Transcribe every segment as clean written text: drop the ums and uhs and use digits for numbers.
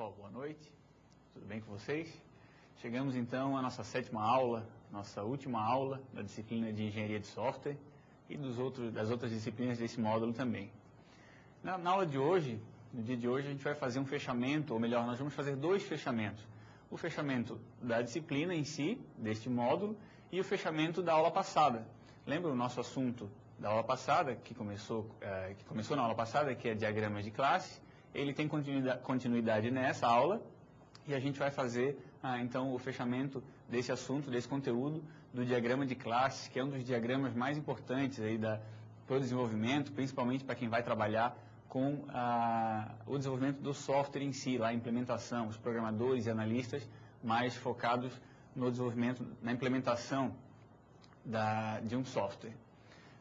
pessoal, boa noite. Tudo bem com vocês? Chegamos então à nossa 7ª aula, nossa última aula da disciplina de Engenharia de Software e das outras disciplinas desse módulo também. Na aula de hoje, no dia de hoje, a gente vai fazer um fechamento, ou melhor, nós vamos fazer 2 fechamentos. O fechamento da disciplina em si, deste módulo, e o fechamento da aula passada. Lembra o nosso assunto da aula passada, que começou na aula passada, que é diagramas de classe? Ele tem continuidade nessa aula e a gente vai fazer, então, o fechamento desse assunto, desse conteúdo do diagrama de classe, que é um dos diagramas mais importantes aí para o desenvolvimento, principalmente para quem vai trabalhar com o desenvolvimento do software em si, lá a implementação, os programadores e analistas mais focados no desenvolvimento, na implementação de um software.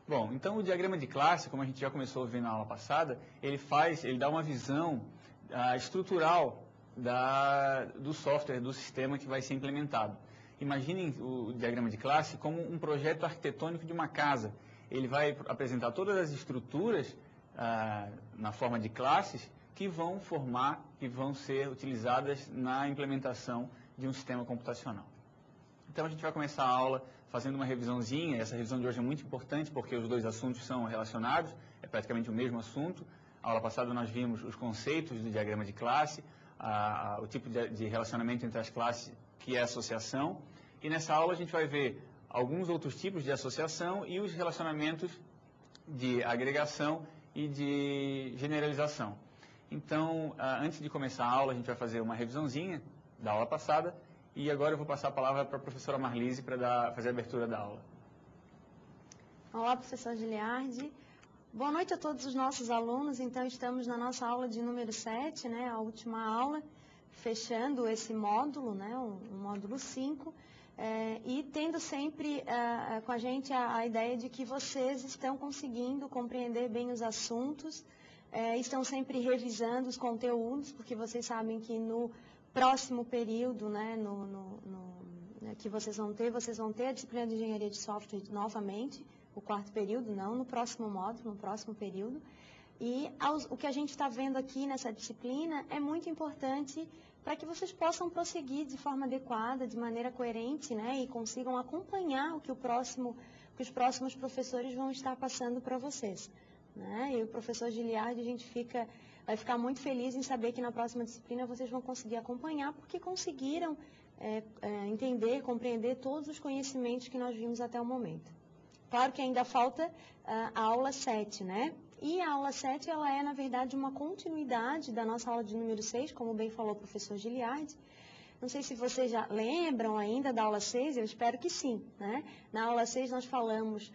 Bom, então o diagrama de classe, como a gente já começou a ver na aula passada, ele dá uma visão estrutural do software, do sistema que vai ser implementado. Imaginem o diagrama de classe como um projeto arquitetônico de uma casa. Ele vai apresentar todas as estruturas na forma de classes que vão ser utilizadas na implementação de um sistema computacional. Então a gente vai começar a aula fazendo uma revisãozinha. Essa revisão de hoje é muito importante porque os 2 assuntos são relacionados, é praticamente o mesmo assunto. A aula passada nós vimos os conceitos do diagrama de classe, o tipo de relacionamento entre as classes, que é a associação. E nessa aula a gente vai ver alguns outros tipos de associação e os relacionamentos de agregação e de generalização. Então, antes de começar a aula, a gente vai fazer uma revisãozinha da aula passada. E agora eu vou passar a palavra para a professora Marlise para fazer a abertura da aula. Olá, professor Giliardi. Boa noite a todos os nossos alunos. Então, estamos na nossa aula de número 7, né, a última aula, fechando esse módulo, né, o módulo 5, e tendo sempre com a gente a ideia de que vocês estão conseguindo compreender bem os assuntos, estão sempre revisando os conteúdos, porque vocês sabem que no próximo período, né, que vocês vão ter a disciplina de Engenharia de Software novamente, o 4º período, não no próximo módulo, no próximo período. E o que a gente está vendo aqui nessa disciplina é muito importante para que vocês possam prosseguir de forma adequada, de maneira coerente, né, e consigam acompanhar o que os próximos professores vão estar passando para vocês. Né? E o professor Giliardi, vai ficar muito feliz em saber que na próxima disciplina vocês vão conseguir acompanhar, porque conseguiram entender, compreender todos os conhecimentos que nós vimos até o momento. Claro que ainda falta a aula 7, né? E a aula 7, ela é, na verdade, uma continuidade da nossa aula de número 6, como bem falou o professor Giliardi. Não sei se vocês já lembram ainda da aula 6, eu espero que sim, né? Na aula 6 nós falamos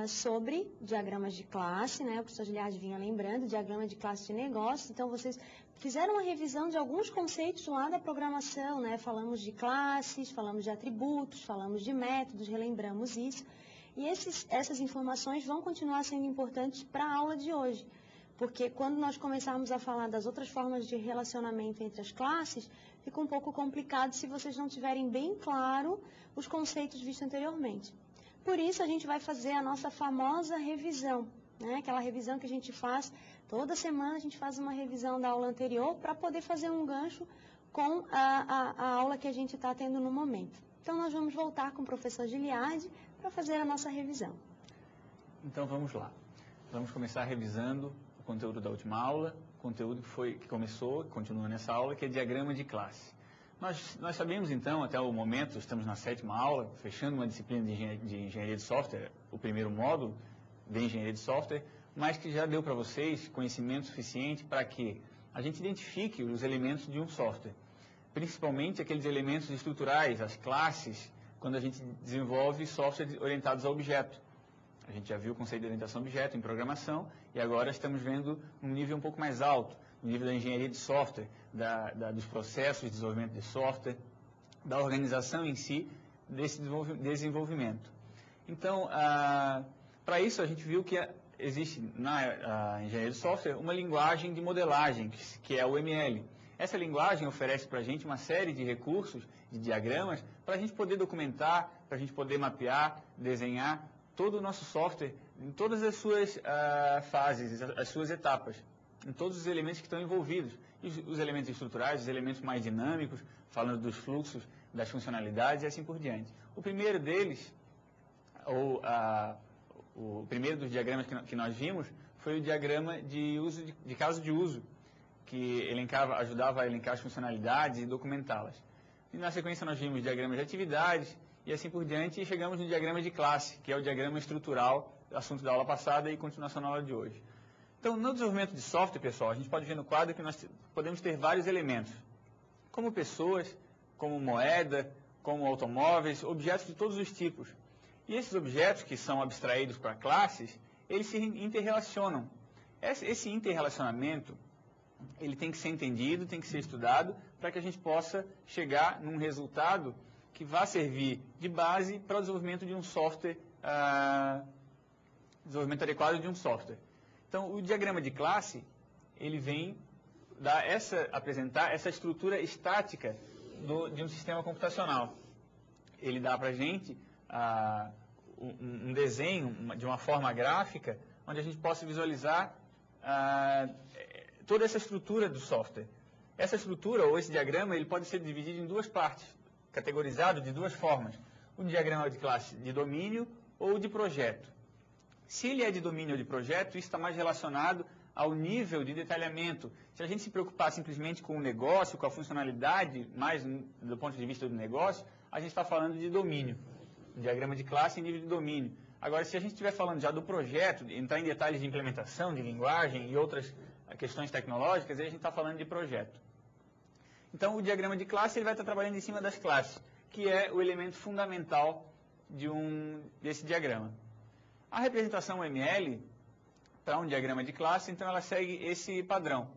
sobre diagramas de classe, né? O professor Giliardi vinha lembrando, diagrama de classe de negócio. Então, vocês fizeram uma revisão de alguns conceitos lá da programação, né? Falamos de classes, falamos de atributos, falamos de métodos, relembramos isso. E essas informações vão continuar sendo importantes para a aula de hoje. Porque quando nós começarmos a falar das outras formas de relacionamento entre as classes, fica um pouco complicado se vocês não tiverem bem claro os conceitos vistos anteriormente. Por isso, a gente vai fazer a nossa famosa revisão, né? Aquela revisão que a gente faz toda semana, a gente faz uma revisão da aula anterior para poder fazer um gancho com a aula que a gente está tendo no momento. Então, nós vamos voltar com o professor Giliardi para fazer a nossa revisão. Então, vamos lá. Vamos começar revisando o conteúdo da última aula, o conteúdo que começou, que continua nessa aula, que é diagrama de classe. Nós sabemos, então, até o momento, estamos na 7ª aula, fechando uma disciplina de Engenharia de Software, o primeiro módulo de Engenharia de Software, mas que já deu para vocês conhecimento suficiente para que a gente identifique os elementos de um software, principalmente aqueles elementos estruturais, as classes, quando a gente desenvolve softwares orientados a objeto. A gente já viu o conceito de orientação a objeto em programação e agora estamos vendo um nível um pouco mais alto, no nível da engenharia de software, dos processos de desenvolvimento de software, da organização em si desse desenvolvimento. Então, para isso a gente viu que existe na engenharia de software uma linguagem de modelagem, que é o ML. Essa linguagem oferece para a gente uma série de recursos, de diagramas, para a gente poder documentar, para a gente poder mapear, desenhar todo o nosso software em todas as suas fases, as suas etapas. em todos os elementos que estão envolvidos. E os elementos estruturais, os elementos mais dinâmicos, falando dos fluxos, das funcionalidades e assim por diante. O primeiro deles, o primeiro dos diagramas que nós vimos, foi o diagrama de caso de uso, que ajudava a elencar as funcionalidades e documentá-las. E na sequência nós vimos diagramas de atividades e assim por diante, e chegamos no diagrama de classe, que é o diagrama estrutural, assunto da aula passada e continuação na aula de hoje. Então, no desenvolvimento de software, pessoal, a gente pode ver no quadro que nós podemos ter vários elementos, como pessoas, como moeda, como automóveis, objetos de todos os tipos. E esses objetos que são abstraídos para classes, eles se interrelacionam. Esse interrelacionamento, ele tem que ser entendido, tem que ser estudado, para que a gente possa chegar num resultado que vá servir de base para o desenvolvimento de um software, desenvolvimento adequado de um software. Então, o diagrama de classe, ele vem apresentar essa estrutura estática de um sistema computacional. Ele dá para a gente um desenho de uma forma gráfica, onde a gente possa visualizar toda essa estrutura do software. Essa estrutura, ou esse diagrama, ele pode ser dividido em duas partes, categorizado de duas formas. Um diagrama de classe de domínio ou de projeto. Se ele é de domínio ou de projeto, isso está mais relacionado ao nível de detalhamento. Se a gente se preocupar simplesmente com o negócio, com a funcionalidade, mais do ponto de vista do negócio, a gente está falando de domínio. Diagrama de classe em nível de domínio. Agora, se a gente estiver falando já do projeto, entrar em detalhes de implementação, de linguagem e outras questões tecnológicas, aí a gente está falando de projeto. Então, o diagrama de classe ele vai estar trabalhando em cima das classes, que é o elemento fundamental desse diagrama. A representação UML, para um diagrama de classe, então ela segue esse padrão.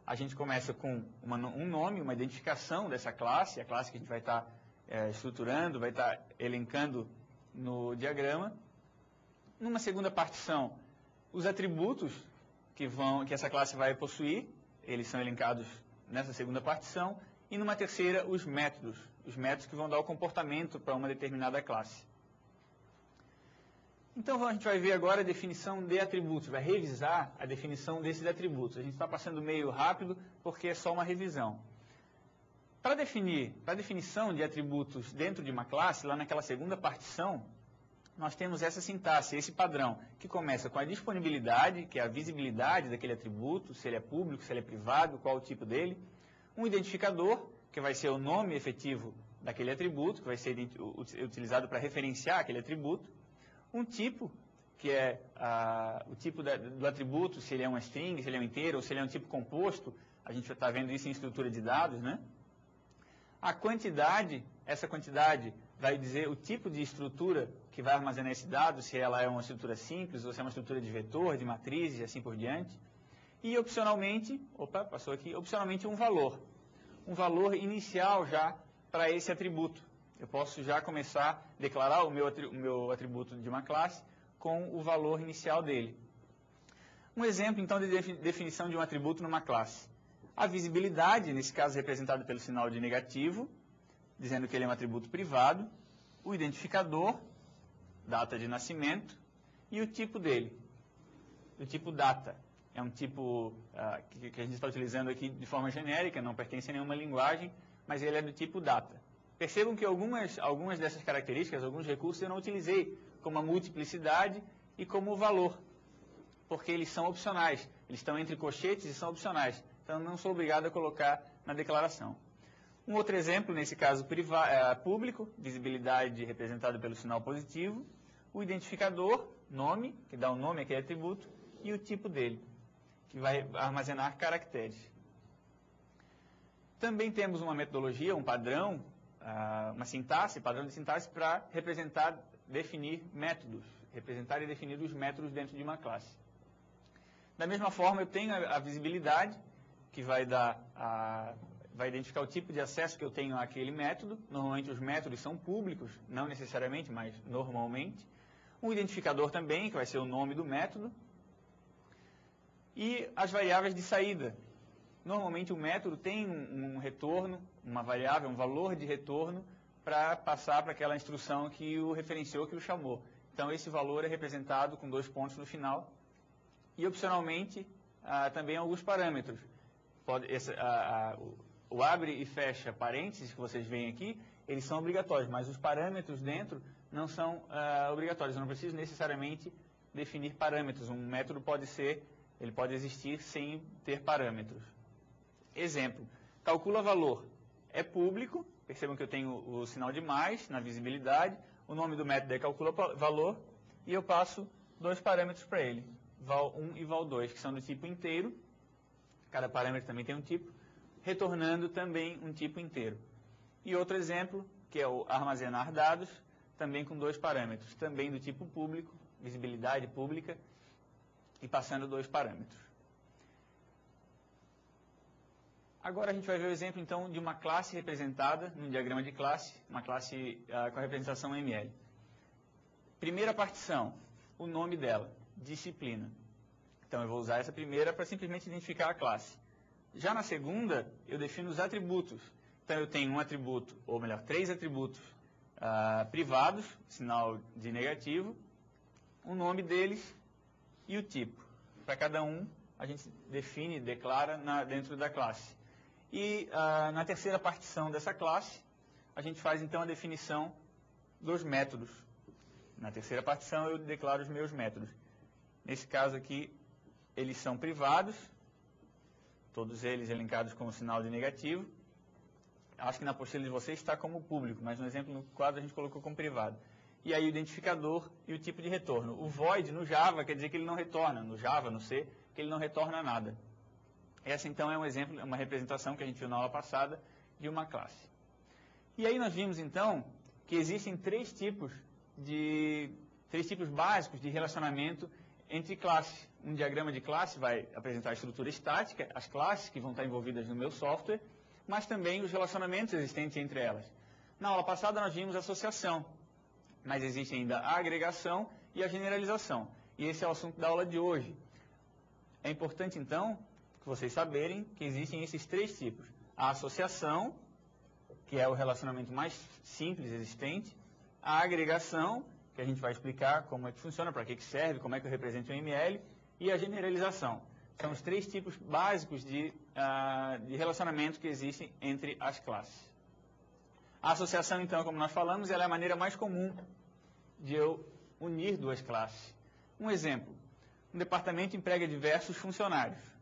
A gente começa com um nome, uma identificação dessa classe, a classe que a gente vai estar estruturando, vai estar elencando no diagrama. Numa segunda partição, os atributos que essa classe vai possuir, eles são elencados nessa segunda partição. E numa terceira, os métodos que vão dar o comportamento para uma determinada classe. Então, a gente vai ver agora a definição de atributos, vai revisar a definição desses atributos. A gente está passando meio rápido porque é só uma revisão. Para a definição de atributos dentro de uma classe, lá naquela segunda partição, nós temos essa sintaxe, esse padrão, que começa com a disponibilidade, que é a visibilidade daquele atributo, se ele é público, se ele é privado, qual o tipo dele. Um identificador, que vai ser o nome efetivo daquele atributo, que vai ser utilizado para referenciar aquele atributo. Um tipo, que é o tipo do atributo, se ele é uma string, se ele é um inteiro, ou se ele é um tipo composto. A gente está vendo isso em estrutura de dados, né? A quantidade, essa quantidade vai dizer o tipo de estrutura que vai armazenar esse dado, se ela é uma estrutura simples, ou se é uma estrutura de vetor, de matrizes, e assim por diante. E opcionalmente, opcionalmente um valor inicial já para esse atributo. Eu posso já começar a declarar o meu atributo de uma classe com o valor inicial dele. Um exemplo, então, de definição de um atributo numa classe. A visibilidade, nesse caso representada pelo sinal de negativo, dizendo que ele é um atributo privado. O identificador, data de nascimento, e o tipo dele, o tipo data. É um tipo que a gente está utilizando aqui de forma genérica, não pertence a nenhuma linguagem, mas ele é do tipo data. Percebam que algumas dessas características, alguns recursos eu não utilizei, como a multiplicidade e como o valor, porque eles são opcionais, eles estão entre colchetes e são opcionais, então não sou obrigado a colocar na declaração. Um outro exemplo, nesse caso público, visibilidade representada pelo sinal positivo, o identificador, nome, que dá o nome àquele atributo, e o tipo dele, que vai armazenar caracteres. Também temos uma metodologia, um padrão, uma sintaxe, padrão de sintaxe para representar, definir métodos, representar e definir os métodos dentro de uma classe. Da mesma forma, eu tenho a visibilidade, que vai identificar o tipo de acesso que eu tenho àquele método. Normalmente os métodos são públicos, não necessariamente, mas normalmente. Um identificador também, que vai ser o nome do método. E as variáveis de saída. Normalmente o método tem um retorno, uma variável, um valor de retorno para passar para aquela instrução que o referenciou, que o chamou. Então esse valor é representado com 2 pontos no final. E opcionalmente também alguns parâmetros. O abre e fecha parênteses que vocês veem aqui, eles são obrigatórios, mas os parâmetros dentro não são obrigatórios. Eu não preciso necessariamente definir parâmetros. Um método ele pode existir sem ter parâmetros. Exemplo, calcula valor. É público, percebam que eu tenho o sinal de mais na visibilidade, o nome do método é calcula valor, e eu passo 2 parâmetros para ele, val1 e val2, que são do tipo inteiro, cada parâmetro também tem um tipo, retornando também um tipo inteiro. E outro exemplo, que é o armazenar dados, também com 2 parâmetros, também do tipo público, visibilidade pública, e passando 2 parâmetros. Agora a gente vai ver o exemplo, então, de uma classe representada num diagrama de classe, uma classe com a representação ML. Primeira partição, o nome dela, disciplina. Então, eu vou usar essa primeira para simplesmente identificar a classe. Já na segunda, eu defino os atributos. Então, eu tenho um atributo, ou melhor, 3 atributos privados, sinal de negativo, o nome deles e o tipo. Para cada um, a gente define, declara dentro da classe. E na terceira partição dessa classe, a gente faz então a definição dos métodos. Na terceira partição eu declaro os meus métodos. Nesse caso aqui, eles são privados, todos eles elencados com o sinal de negativo. Acho que na apostila de vocês está como público, mas no exemplo no quadro a gente colocou como privado. E aí o identificador e o tipo de retorno. O void no Java quer dizer que ele não retorna, no Java, no C, que ele não retorna nada. Essa, então, é um exemplo, uma representação que a gente viu na aula passada de uma classe. E aí nós vimos, então, que existem 3 tipos básicos de relacionamento entre classes. Um diagrama de classe vai apresentar a estrutura estática, as classes que vão estar envolvidas no meu software, mas também os relacionamentos existentes entre elas. Na aula passada nós vimos associação, mas existe ainda a agregação e a generalização. E esse é o assunto da aula de hoje. É importante, então, vocês saberem que existem esses 3 tipos. A associação, que é o relacionamento mais simples existente, a agregação, que a gente vai explicar como é que funciona, para que serve, como é que eu represento o ML, e a generalização. São os 3 tipos básicos de relacionamento que existem entre as classes. A associação, então, como nós falamos, ela é a maneira mais comum de eu unir 2 classes. Um exemplo, um departamento emprega diversos funcionários.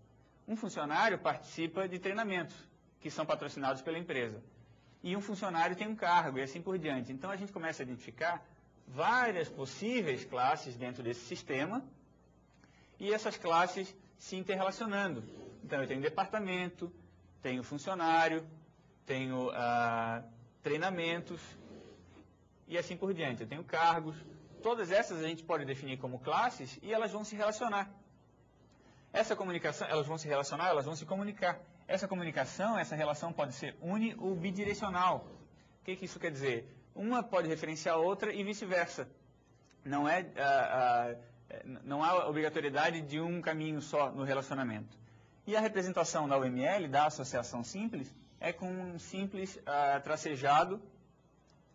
Um funcionário participa de treinamentos, que são patrocinados pela empresa. E um funcionário tem um cargo, e assim por diante. Então, a gente começa a identificar várias possíveis classes dentro desse sistema, e essas classes se interrelacionando. Então, eu tenho departamento, tenho funcionário, tenho treinamentos, e assim por diante. Eu tenho cargos. Todas essas a gente pode definir como classes, e elas vão se relacionar. Essa comunicação, elas vão se relacionar, elas vão se comunicar. Essa comunicação, essa relação pode ser uni ou bidirecional. O que isso quer dizer? Uma pode referenciar a outra e vice-versa. Não há obrigatoriedade de um caminho só no relacionamento. E a representação da UML, da associação simples, é com um simples tracejado,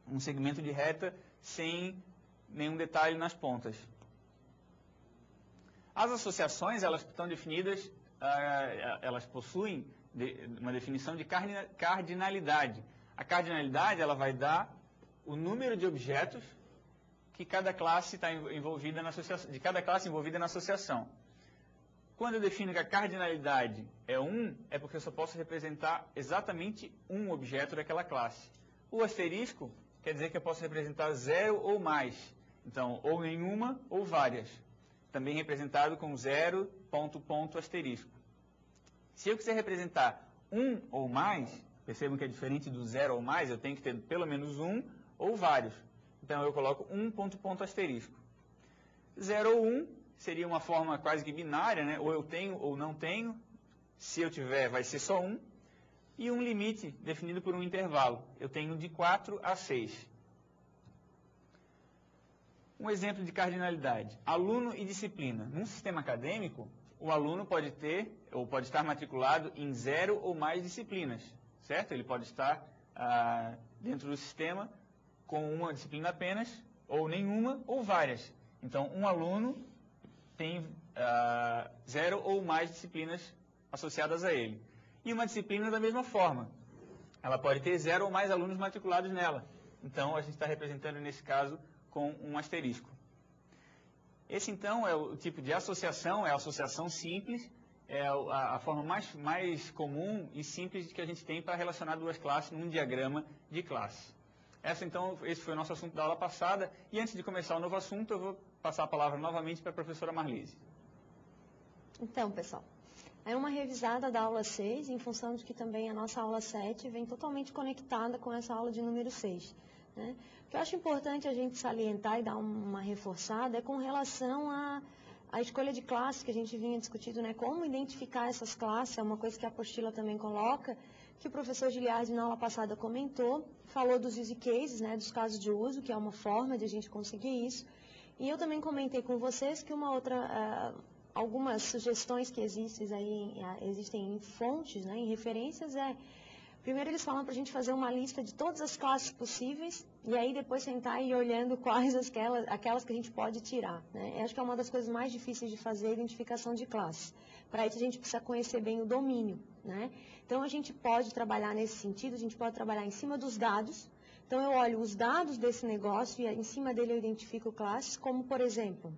um segmento de reta sem nenhum detalhe nas pontas. As associações, elas estão definidas, elas possuem uma definição de cardinalidade. A cardinalidade, ela vai dar o número de objetos que cada classe está envolvida na associação, de cada classe envolvida na associação. Quando eu defino que a cardinalidade é 1, é porque eu só posso representar exatamente um objeto daquela classe. O asterisco quer dizer que eu posso representar 0 ou mais. Então, ou nenhuma ou várias. Também representado com 0, ponto, asterisco. Se eu quiser representar 1 ou mais, percebam que é diferente do 0 ou mais, eu tenho que ter pelo menos 1 ou vários. Então, eu coloco 1, ponto, asterisco. 0 ou 1 seria uma forma quase que binária, né? Ou eu tenho ou não tenho. Se eu tiver, vai ser só 1. E um limite definido por um intervalo. Eu tenho de 4 a 6. Um exemplo de cardinalidade, aluno e disciplina. Num sistema acadêmico, o aluno pode ter, ou pode estar matriculado em 0 ou mais disciplinas, certo? Ele pode estar dentro do sistema com uma disciplina apenas, ou nenhuma, ou várias. Então, um aluno tem 0 ou mais disciplinas associadas a ele. E uma disciplina da mesma forma. Ela pode ter 0 ou mais alunos matriculados nela. Então, a gente está representando, nesse caso, com um asterisco. Esse, então, é o tipo de associação, é a associação simples, é a forma mais comum e simples que a gente tem para relacionar duas classes num diagrama de classe. Esse foi o nosso assunto da aula passada. E antes de começar o novo assunto, eu vou passar a palavra novamente para a professora Marlise. Então, pessoal, é uma revisada da aula 6, em função de que também a nossa aula 7 vem totalmente conectada com essa aula de número 6. Né? O que eu acho importante a gente salientar e dar uma reforçada é com relação à escolha de classe que a gente vinha discutindo, né? Como identificar essas classes, é uma coisa que a apostila também coloca, que o professor Giliardi na aula passada comentou, falou dos use cases, né? Dos casos de uso, que é uma forma de a gente conseguir isso. E eu também comentei com vocês que algumas sugestões que existem em fontes, né, em referências, primeiro eles falam para a gente fazer uma lista de todas as classes possíveis, e aí depois sentar e ir olhando quais aquelas que a gente pode tirar. Né? Eu acho que é uma das coisas mais difíceis de fazer, a identificação de classes. Para isso a gente precisa conhecer bem o domínio. Né? Então a gente pode trabalhar nesse sentido, a gente pode trabalhar em cima dos dados. Então eu olho os dados desse negócio e em cima dele eu identifico classes, como por exemplo...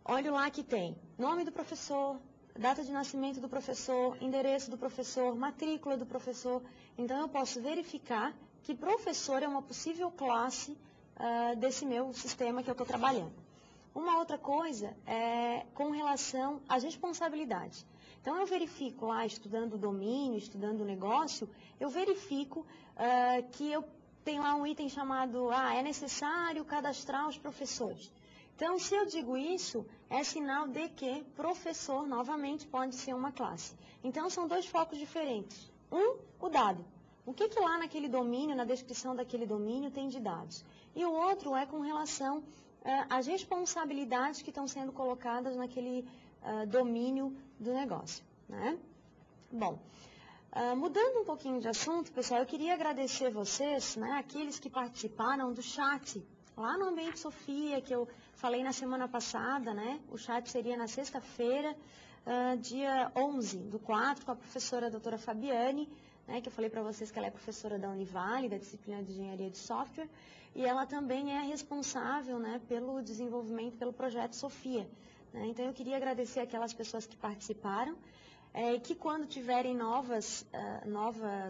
olho lá que tem nome do professor, data de nascimento do professor, endereço do professor, matrícula do professor. Então, eu posso verificar que professor é uma possível classe desse meu sistema que eu estou trabalhando. Uma outra coisa é com relação às responsabilidades. Então, eu verifico lá, estudando o domínio, estudando o negócio, eu verifico que eu tenho lá um item chamado, é necessário cadastrar os professores. Então, se eu digo isso, é sinal de que professor, novamente, pode ser uma classe. Então, são dois focos diferentes. O dado. O que lá naquele domínio, na descrição daquele domínio, tem de dados? E o outro é com relação às responsabilidades que estão sendo colocadas naquele domínio do negócio. Né? Bom, mudando um pouquinho de assunto, pessoal, eu queria agradecer vocês, né, aqueles que participaram do chat lá no Ambiente Sofia, que eu falei na semana passada, né? O chat seria na sexta-feira, dia 11/4, com a professora doutora Fabiane, né? Que eu falei para vocês que ela é professora da Univale, da disciplina de Engenharia de Software, e ela também é responsável, né, pelo desenvolvimento, pelo projeto Sofia. Né? Então, eu queria agradecer aquelas pessoas que participaram, que quando tiverem novas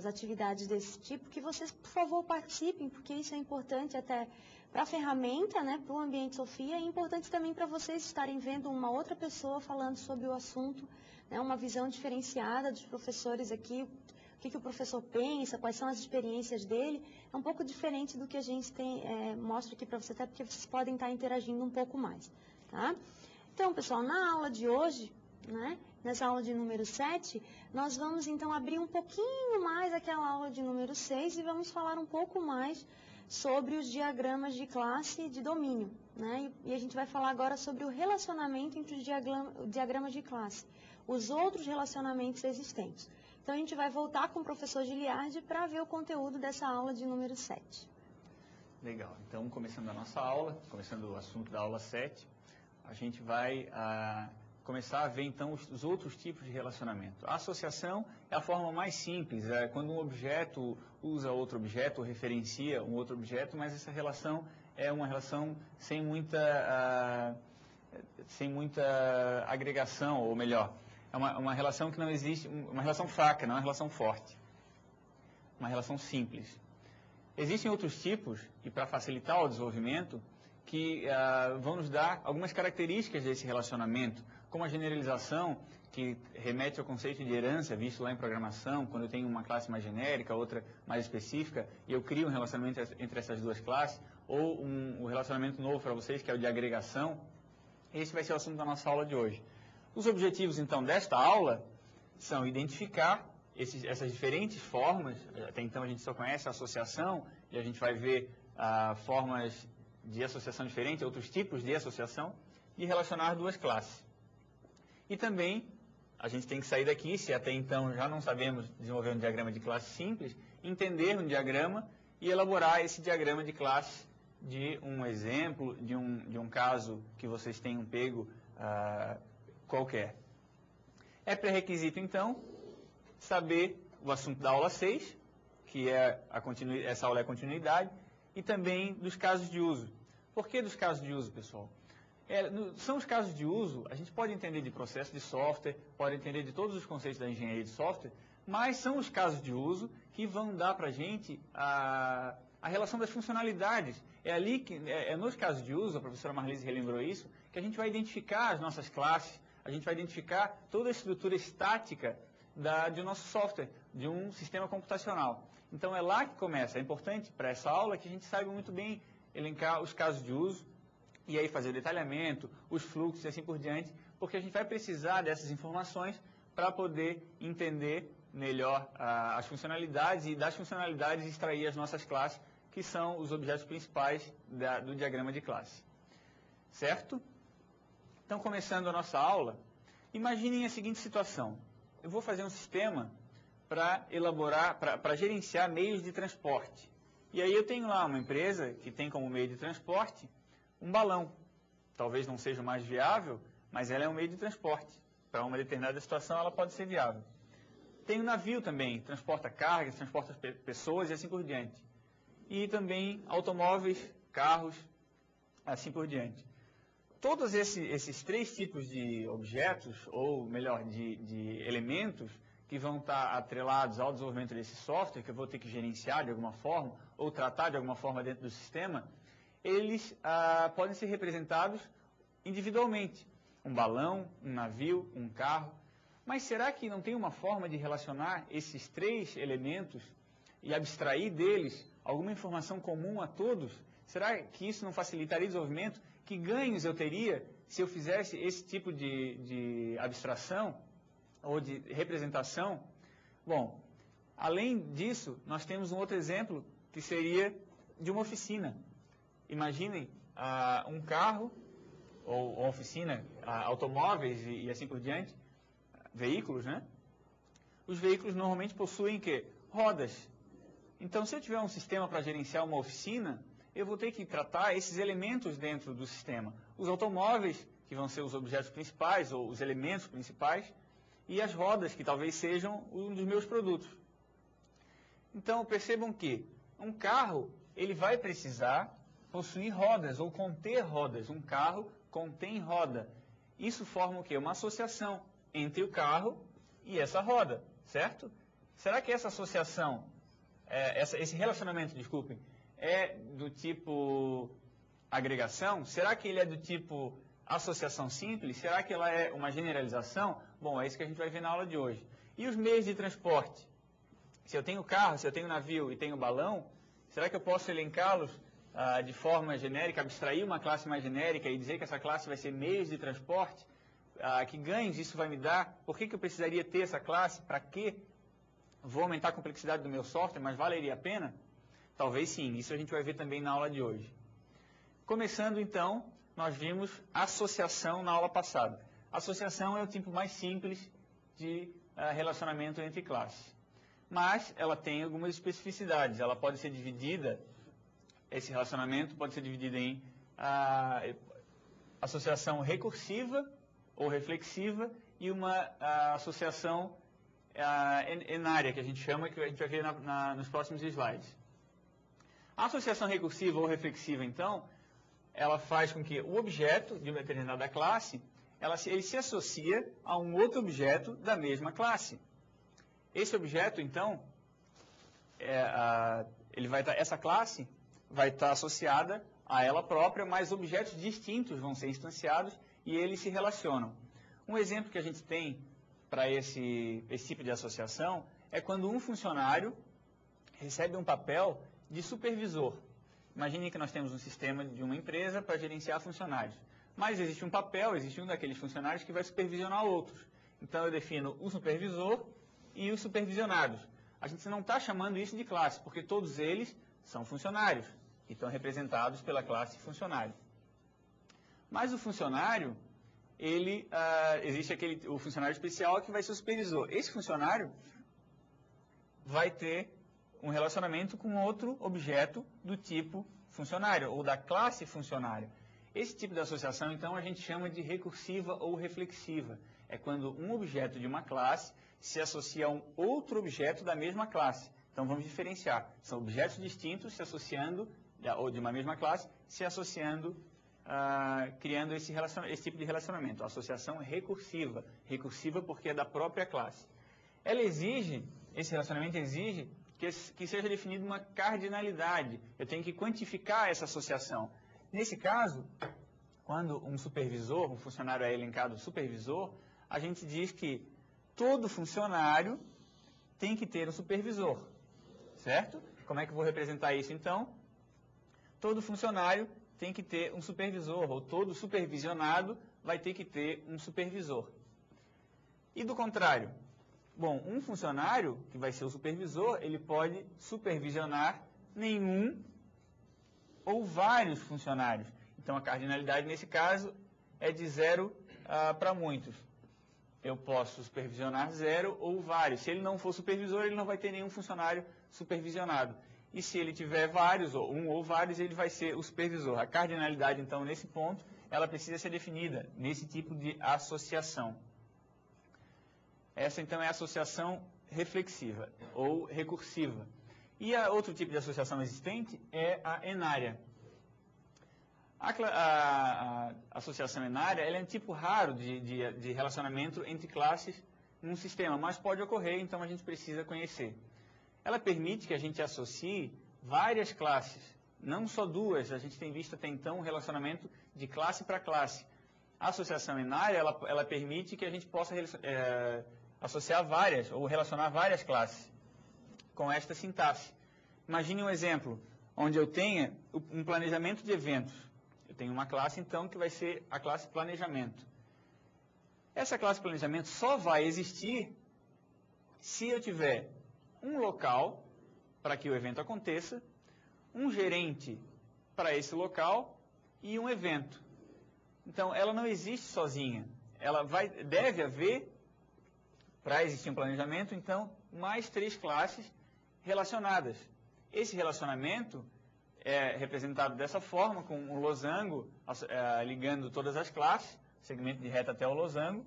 atividades desse tipo, que vocês, por favor, participem, porque isso é importante até para a ferramenta, né, para o Ambiente Sofia, é importante também para vocês estarem vendo uma outra pessoa falando sobre o assunto, né, uma visão diferenciada dos professores aqui, o que o professor pensa, quais são as experiências dele, é um pouco diferente do que a gente mostra aqui para vocês, até porque vocês podem estar interagindo um pouco mais. Tá? Então, pessoal, na aula de hoje, né, nessa aula de número 7, nós vamos então abrir um pouquinho mais aquela aula de número 6 e vamos falar um pouco mais sobre os diagramas de classe e de domínio. Né? E a gente vai falar agora sobre o relacionamento entre os diagramas de classe, os outros relacionamentos existentes. Então, a gente vai voltar com o professor Giliardi para ver o conteúdo dessa aula de número 7. Legal. Então, começando a nossa aula, começando o assunto da aula 7, a gente vai começar a ver, então, os outros tipos de relacionamento. A associação é a forma mais simples, quando um objeto usa outro objeto, ou referencia um outro objeto, mas essa relação é uma relação sem muita agregação, ou melhor, é uma relação que não existe, uma relação fraca, não é uma relação forte, uma relação simples. Existem outros tipos, e para facilitar o desenvolvimento, que vão nos dar algumas características desse relacionamento, como a generalização, que remete ao conceito de herança, visto lá em programação, quando eu tenho uma classe mais genérica, outra mais específica, e eu crio um relacionamento entre essas duas classes, ou um relacionamento novo para vocês, que é o de agregação. Esse vai ser o assunto da nossa aula de hoje. Os objetivos, então, desta aula são identificar essas diferentes formas. Até então a gente só conhece a associação, e a gente vai ver formas de associação diferentes, outros tipos de associação, e relacionar duas classes. E também, a gente tem que sair daqui, se até então já não sabemos desenvolver um diagrama de classe simples, entender um diagrama e elaborar esse diagrama de classe de um exemplo, de um caso que vocês tenham pego qualquer. É pré-requisito, então, saber o assunto da aula 6, que é essa aula é a continuidade, e também dos casos de uso. Por que dos casos de uso, pessoal? São os casos de uso, a gente pode entender de processo de software, pode entender de todos os conceitos da engenharia de software, mas são os casos de uso que vão dar para a gente a relação das funcionalidades. É nos casos de uso, a professora Marlise relembrou isso, que a gente vai identificar as nossas classes, a gente vai identificar toda a estrutura estática de nosso software, de um sistema computacional. Então é lá que começa. É importante para essa aula que a gente saiba muito bem elencar os casos de uso e aí fazer o detalhamento, os fluxos e assim por diante, porque a gente vai precisar dessas informações para poder entender melhor as funcionalidades e das funcionalidades extrair as nossas classes, que são os objetos principais do diagrama de classe. Certo? Então, começando a nossa aula, imaginem a seguinte situação. Eu vou fazer um sistema para elaborar, para gerenciar meios de transporte. E aí eu tenho lá uma empresa que tem como meio de transporte um balão. Talvez não seja o mais viável, mas ela é um meio de transporte. Para uma determinada situação, ela pode ser viável. Tem o navio também, transporta cargas, transporta pessoas e assim por diante. E também automóveis, carros, assim por diante. Todos esses três tipos de objetos, ou melhor, de elementos, que vão estar atrelados ao desenvolvimento desse software, que eu vou ter que gerenciar de alguma forma, ou tratar de alguma forma dentro do sistema, eles podem ser representados individualmente. Um balão, um navio, um carro. Mas será que não tem uma forma de relacionar esses três elementos e abstrair deles alguma informação comum a todos? Será que isso não facilitaria o desenvolvimento? Que ganhos eu teria se eu fizesse esse tipo de abstração ou de representação? Bom, além disso, nós temos um outro exemplo que seria de uma oficina. Imaginem um carro ou uma oficina, automóveis e assim por diante, veículos, né? Os veículos normalmente possuem o quê? Rodas. Então, se eu tiver um sistema para gerenciar uma oficina, eu vou ter que tratar esses elementos dentro do sistema. Os automóveis, que vão ser os objetos principais ou os elementos principais, e as rodas, que talvez sejam um dos meus produtos. Então, percebam que um carro, ele vai precisar possuir rodas ou conter rodas. Um carro contém roda. Isso forma o quê? Uma associação entre o carro e essa roda, certo? Será que essa associação, esse relacionamento, desculpem, é do tipo agregação? Será que ele é do tipo associação simples? Será que ela é uma generalização? Bom, é isso que a gente vai ver na aula de hoje. E os meios de transporte? Se eu tenho carro, se eu tenho navio e tenho balão, será que eu posso elencá-los de forma genérica, abstrair uma classe mais genérica e dizer que essa classe vai ser meios de transporte? Que ganhos isso vai me dar? Por que eu precisaria ter essa classe? Para quê? Vou aumentar a complexidade do meu software, mas valeria a pena? Talvez sim, isso a gente vai ver também na aula de hoje. Começando então, nós vimos associação na aula passada. Associação é o tipo mais simples de relacionamento entre classes. Mas ela tem algumas especificidades. Ela pode ser dividida, esse relacionamento pode ser dividido em associação recursiva ou reflexiva e uma associação enária, que a gente chama, que a gente vai ver nos próximos slides. A associação recursiva ou reflexiva, então, ela faz com que o objeto de uma determinada classe, ele se associa a um outro objeto da mesma classe. Esse objeto, então, essa classe vai estar associada a ela própria, mas objetos distintos vão ser instanciados e eles se relacionam. Um exemplo que a gente tem para esse tipo de associação é quando um funcionário recebe um papel de supervisor. Imagine que nós temos um sistema de uma empresa para gerenciar funcionários. Mas existe um papel, existe um daqueles funcionários que vai supervisionar outros. Então eu defino o supervisor e os supervisionados. A gente não está chamando isso de classe, porque todos eles são funcionários, que estão representados pela classe funcionário. Mas o funcionário, existe o funcionário especial que vai ser o supervisor. Esse funcionário vai ter um relacionamento com outro objeto do tipo funcionário ou da classe funcionário. Esse tipo de associação, então, a gente chama de recursiva ou reflexiva. É quando um objeto de uma classe se associa a um outro objeto da mesma classe. Então, vamos diferenciar. São objetos distintos se associando, ou de uma mesma classe, se associando, criando esse tipo de relacionamento. A associação recursiva. Recursiva porque é da própria classe. Ela exige, esse relacionamento exige que seja definida uma cardinalidade. Eu tenho que quantificar essa associação. Nesse caso, quando um supervisor, um funcionário é elencado supervisor, a gente diz que todo funcionário tem que ter um supervisor, certo? Como é que eu vou representar isso, então? Todo funcionário tem que ter um supervisor, ou todo supervisionado vai ter que ter um supervisor. E do contrário? Bom, um funcionário, que vai ser o supervisor, ele pode supervisionar nenhum ou vários funcionários. Então, a cardinalidade, nesse caso, é de 0 para muitos. Eu posso supervisionar 0 ou vários. Se ele não for supervisor, ele não vai ter nenhum funcionário supervisionado. E se ele tiver vários, ou um ou vários, ele vai ser o supervisor. A cardinalidade, então, nesse ponto, ela precisa ser definida nesse tipo de associação. Essa, então, é a associação reflexiva ou recursiva. E outro tipo de associação existente é a enária. A associação enária ela é um tipo raro de relacionamento entre classes num sistema, mas pode ocorrer, então a gente precisa conhecer. Ela permite que a gente associe várias classes, não só duas. A gente tem visto até então um relacionamento de classe para classe. A associação enária ela permite que a gente possa associar várias ou relacionar várias classes com esta sintaxe. Imagine um exemplo onde eu tenha um planejamento de eventos. Eu tenho uma classe, então, que vai ser a classe planejamento. Essa classe planejamento só vai existir se eu tiver um local para que o evento aconteça, um gerente para esse local e um evento. Então, ela não existe sozinha. Deve haver, para existir um planejamento, então, mais 3 classes relacionadas. Esse relacionamento é representado dessa forma, com um losango ligando todas as classes, segmento de reta até o losango,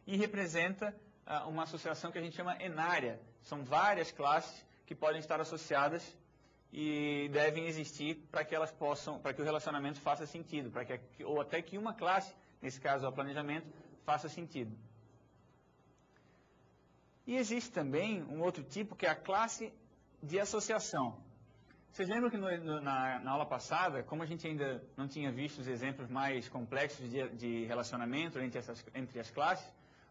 e representa uma associação que a gente chama enária. São várias classes que podem estar associadas e devem existir para que o relacionamento faça sentido, ou até que uma classe, nesse caso o planejamento, faça sentido. E existe também um outro tipo que é a classe de associação. Vocês lembram que na aula passada, como a gente ainda não tinha visto os exemplos mais complexos de relacionamento entre as classes,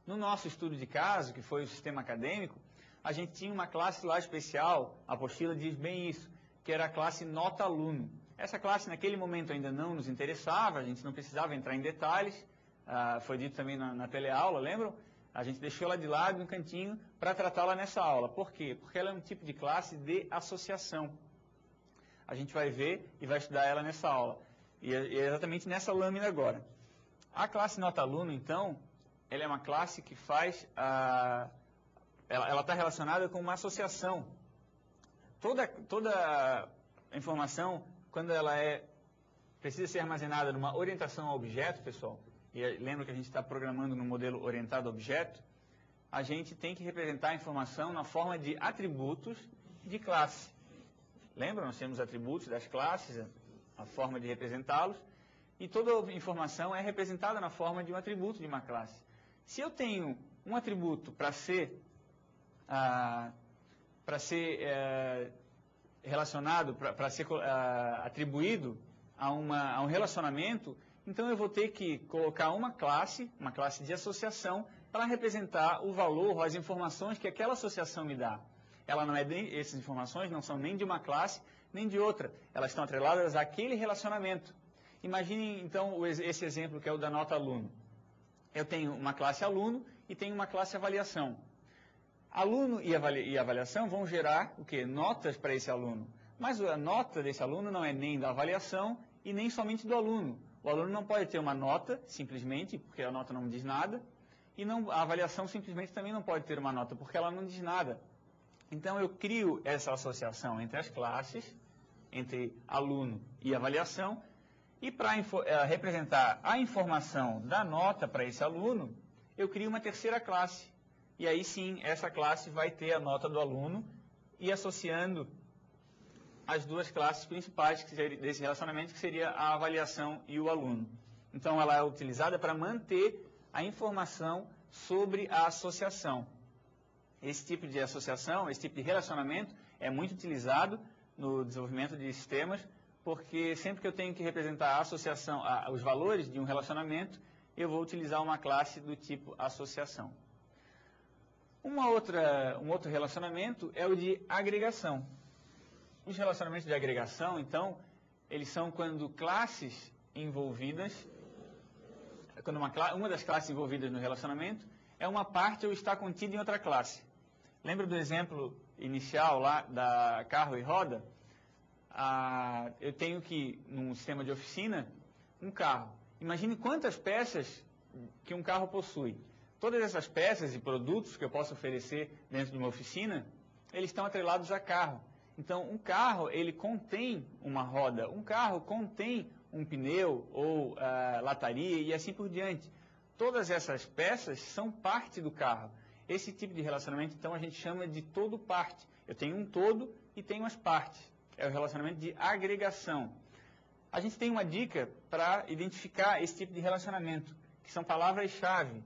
no nosso estudo de caso, que foi o sistema acadêmico, a gente tinha uma classe lá especial, a apostila diz bem isso, que era a classe nota aluno. Essa classe naquele momento ainda não nos interessava, a gente não precisava entrar em detalhes, foi dito também na teleaula, lembram? A gente deixou ela de lado, no cantinho, para tratá-la nessa aula. Por quê? Porque ela é um tipo de classe de associação. A gente vai ver e vai estudar ela nessa aula. E é exatamente nessa lâmina agora. A classe nota aluno, então, ela é uma classe que faz ela está relacionada com uma associação. Toda a informação, quando ela precisa ser armazenada numa orientação a objeto, pessoal, e lembra que a gente está programando no modelo orientado a objeto, a gente tem que representar a informação na forma de atributos de classe. Lembra? Nós temos atributos das classes, a forma de representá-los, e toda informação é representada na forma de um atributo de uma classe. Se eu tenho um atributo para ser relacionado, para ser atribuído a um relacionamento, então eu vou ter que colocar uma classe de associação, para representar o valor ou as informações que aquela associação me dá. Essas informações não são nem de uma classe, nem de outra. Elas estão atreladas àquele relacionamento. Imaginem, então, esse exemplo que é o da nota aluno. Eu tenho uma classe aluno e tenho uma classe avaliação. Aluno e avaliação vão gerar o quê? Notas para esse aluno. Mas a nota desse aluno não é nem da avaliação e nem somente do aluno. O aluno não pode ter uma nota, simplesmente, porque a nota não diz nada, e a avaliação simplesmente também não pode ter uma nota, porque ela não diz nada. Então, eu crio essa associação entre as classes, entre aluno e avaliação, e para representar a informação da nota para esse aluno, eu crio uma terceira classe. E aí sim, essa classe vai ter a nota do aluno e associando as duas classes principais desse relacionamento, que seria a avaliação e o aluno. Então, ela é utilizada para manter a informação sobre a associação. Esse tipo de associação, esse tipo de relacionamento é muito utilizado no desenvolvimento de sistemas, porque sempre que eu tenho que representar a associação, os valores de um relacionamento, eu vou utilizar uma classe do tipo associação. Um outro relacionamento é o de agregação. Os relacionamentos de agregação, então, eles são quando classes envolvidas, quando uma das classes envolvidas no relacionamento é uma parte ou está contida em outra classe. Lembra do exemplo inicial lá da carro e roda? Eu tenho num sistema de oficina, um carro. Imagine quantas peças que um carro possui. Todas essas peças e produtos que eu posso oferecer dentro de uma oficina, eles estão atrelados a carro. Então, um carro, ele contém uma roda, um carro contém um pneu ou lataria e assim por diante. Todas essas peças são parte do carro. Esse tipo de relacionamento, então, a gente chama de todo-parte. Eu tenho um todo e tenho as partes. É o relacionamento de agregação. A gente tem uma dica para identificar esse tipo de relacionamento, que são palavras-chave.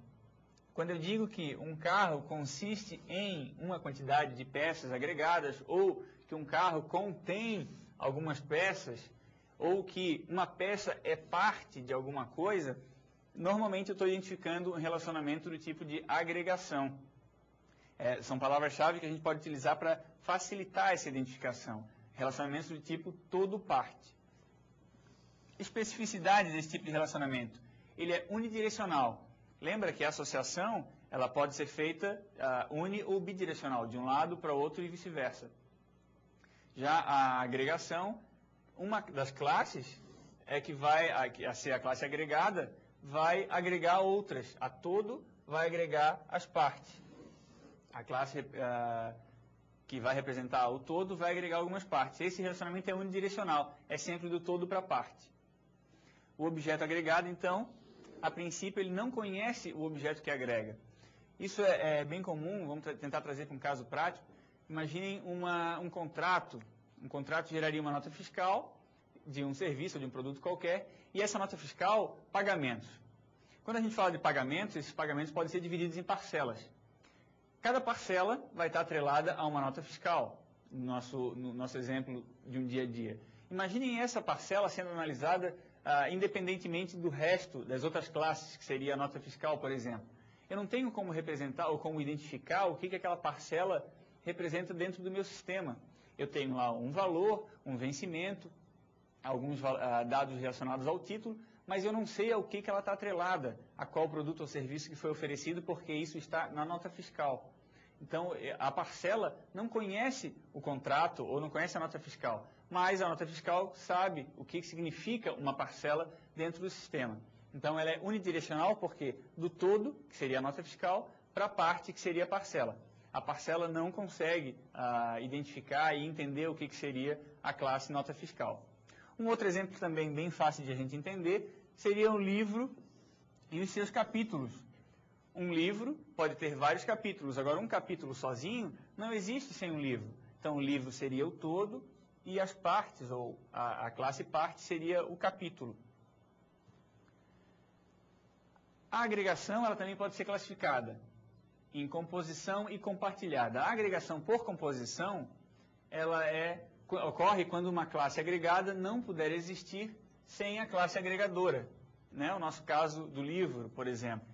Quando eu digo que um carro consiste em uma quantidade de peças agregadas, ou que um carro contém algumas peças, ou que uma peça é parte de alguma coisa, normalmente eu estou identificando um relacionamento do tipo de agregação. São palavras-chave que a gente pode utilizar para facilitar essa identificação. Relacionamentos do tipo todo-parte. Especificidade desse tipo de relacionamento. Ele é unidirecional. Lembra que a associação ela pode ser feita uni ou bidirecional, de um lado para o outro e vice-versa. Já a agregação, uma das classes que vai ser a classe agregada, vai agregar outras. A todo vai agregar as partes. A classe que vai representar o todo vai agregar algumas partes. Esse relacionamento é unidirecional, é sempre do todo para a parte. O objeto agregado, então, a princípio, ele não conhece o objeto que agrega. Isso é bem comum, vamos tentar trazer para um caso prático. Imaginem um contrato. Um contrato geraria uma nota fiscal de um serviço ou de um produto qualquer, e essa nota fiscal, pagamentos. Quando a gente fala de pagamentos, esses pagamentos podem ser divididos em parcelas. Cada parcela vai estar atrelada a uma nota fiscal, no nosso exemplo de um dia a dia. Imaginem essa parcela sendo analisada independentemente do resto das outras classes, que seria a nota fiscal, por exemplo. Eu não tenho como representar ou como identificar o que aquela parcela representa dentro do meu sistema. Eu tenho lá um valor, um vencimento, alguns dados relacionados ao título, mas eu não sei ao que ela está atrelada, a qual produto ou serviço que foi oferecido, porque isso está na nota fiscal. Então, a parcela não conhece o contrato ou não conhece a nota fiscal, mas a nota fiscal sabe o que significa uma parcela dentro do sistema. Então, ela é unidirecional porque do todo, que seria a nota fiscal, para a parte, que seria a parcela. A parcela não consegue identificar e entender o que seria a classe nota fiscal. Um outro exemplo também bem fácil de a gente entender seria um livro e os seus capítulos. Um livro pode ter vários capítulos, agora um capítulo sozinho não existe sem um livro. Então o livro seria o todo e as partes, ou a classe parte, seria o capítulo. A agregação ela também pode ser classificada em composição e compartilhada. A agregação por composição ela ocorre quando uma classe agregada não puder existir sem a classe agregadora. Né? O nosso caso do livro, por exemplo.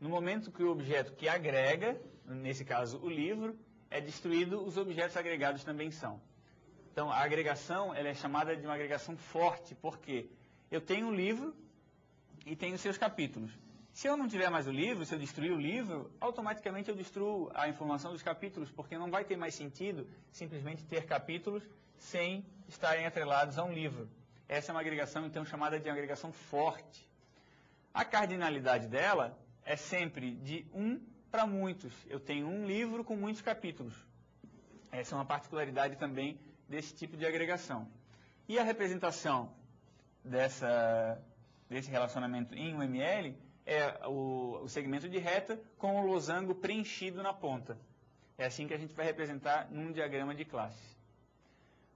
No momento que o objeto que agrega, nesse caso o livro, é destruído, os objetos agregados também são. Então, a agregação ela é chamada de uma agregação forte, porque eu tenho um livro e tenho seus capítulos. Se eu não tiver mais o livro, se eu destruir o livro, automaticamente eu destruo a informação dos capítulos, porque não vai ter mais sentido simplesmente ter capítulos sem estarem atrelados a um livro. Essa é uma agregação, então, chamada de agregação forte. A cardinalidade dela é sempre de um para muitos. Eu tenho um livro com muitos capítulos. Essa é uma particularidade também desse tipo de agregação. E a representação desse relacionamento em UML é o segmento de reta com o losango preenchido na ponta. É assim que a gente vai representar num diagrama de classe.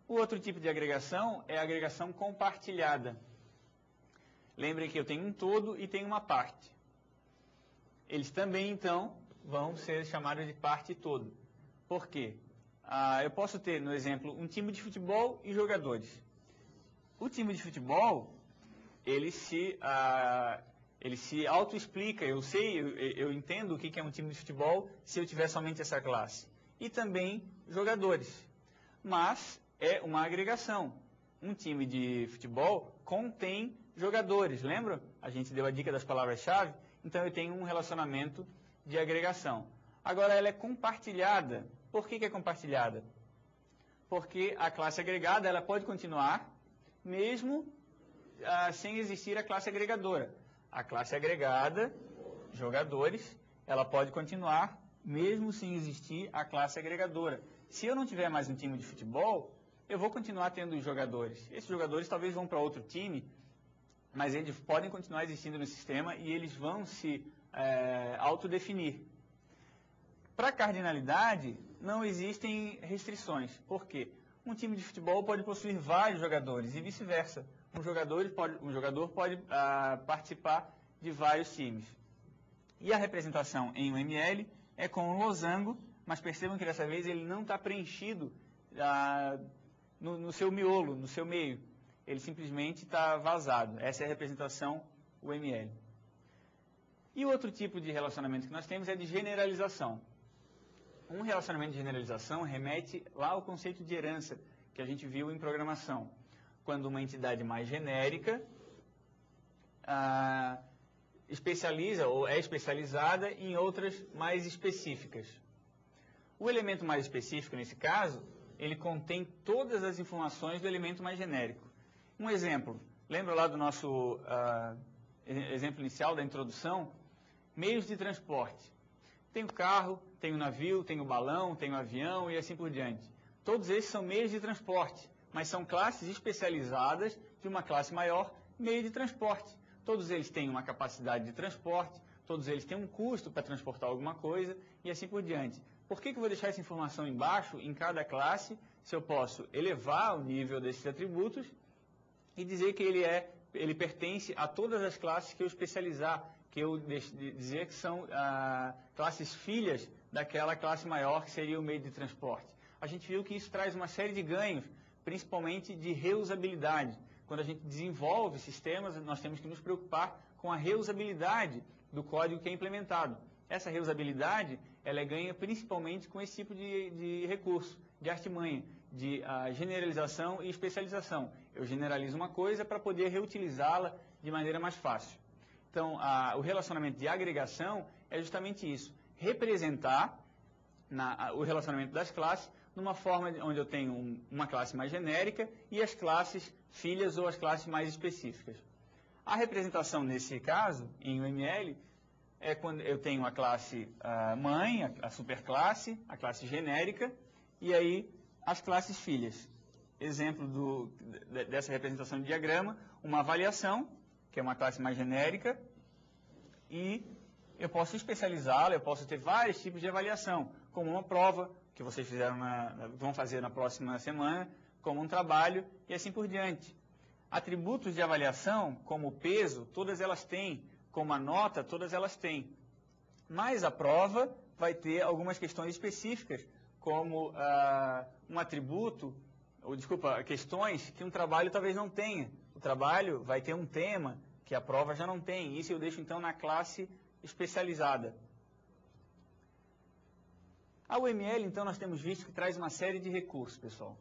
O outro tipo de agregação é a agregação compartilhada. Lembrem que eu tenho um todo e tenho uma parte. Eles também, então, vão ser chamados de parte e todo. Por quê? Eu posso ter, no exemplo, um time de futebol e jogadores. O time de futebol, ele se autoexplica. Eu entendo o que é um time de futebol se eu tiver somente essa classe. E também jogadores. Mas é uma agregação. Um time de futebol contém jogadores. Lembra? A gente deu a dica das palavras-chave. Então, eu tenho um relacionamento de agregação. Agora, ela é compartilhada. Por que é compartilhada? Porque a classe agregada ela pode continuar mesmo sem existir a classe agregadora. A classe agregada, jogadores, ela pode continuar mesmo sem existir a classe agregadora. Se eu não tiver mais um time de futebol, eu vou continuar tendo os jogadores. Esses jogadores talvez vão para outro time, mas eles podem continuar existindo no sistema e eles vão se autodefinir. Para a cardinalidade, não existem restrições. Por quê? Um time de futebol pode possuir vários jogadores e vice-versa. Um jogador pode participar de vários times. E a representação em UML é com um losango, mas percebam que dessa vez ele não está preenchido no seu miolo, no seu meio. Ele simplesmente está vazado. Essa é a representação UML. E o outro tipo de relacionamento que nós temos é de generalização. Um relacionamento de generalização remete lá ao conceito de herança, que a gente viu em programação. Quando uma entidade mais genérica especializa ou é especializada em outras mais específicas. O elemento mais específico, nesse caso, ele contém todas as informações do elemento mais genérico. Um exemplo, lembra lá do nosso exemplo inicial da introdução? Meios de transporte. Tem o carro, tem o navio, tem o balão, tem o avião e assim por diante. Todos esses são meios de transporte, mas são classes especializadas de uma classe maior, meio de transporte. Todos eles têm uma capacidade de transporte, todos eles têm um custo para transportar alguma coisa e assim por diante. Por que eu vou deixar essa informação embaixo, em cada classe, se eu posso elevar o nível desses atributos e dizer que ele pertence a todas as classes que eu especializar, que eu dizer que são classes filhas daquela classe maior que seria o meio de transporte. A gente viu que isso traz uma série de ganhos, principalmente de reusabilidade. Quando a gente desenvolve sistemas, nós temos que nos preocupar com a reusabilidade do código que é implementado. Essa reusabilidade, ela é ganha principalmente com esse tipo de recurso, de artimanha, de generalização e especialização. Eu generalizo uma coisa para poder reutilizá-la de maneira mais fácil. Então, o relacionamento de agregação é justamente isso, representar o relacionamento das classes numa forma onde eu tenho uma classe mais genérica e as classes filhas ou as classes mais específicas. A representação, nesse caso, em UML, é quando eu tenho a classe mãe, a superclasse, a classe genérica, e aí as classes filhas. Exemplo dessa representação de diagrama, uma avaliação, que é uma classe mais genérica, e eu posso especializá-la, eu posso ter vários tipos de avaliação, como uma prova, que vocês vão fazer na próxima semana, como um trabalho, e assim por diante. Atributos de avaliação, como o peso, todas elas têm, como a nota, todas elas têm. Mas a prova vai ter algumas questões específicas, como um atributo, questões que um trabalho talvez não tenha. O trabalho vai ter um tema que a prova já não tem. Isso eu deixo, então, na classe especializada. A UML, então, nós temos visto que traz uma série de recursos, pessoal.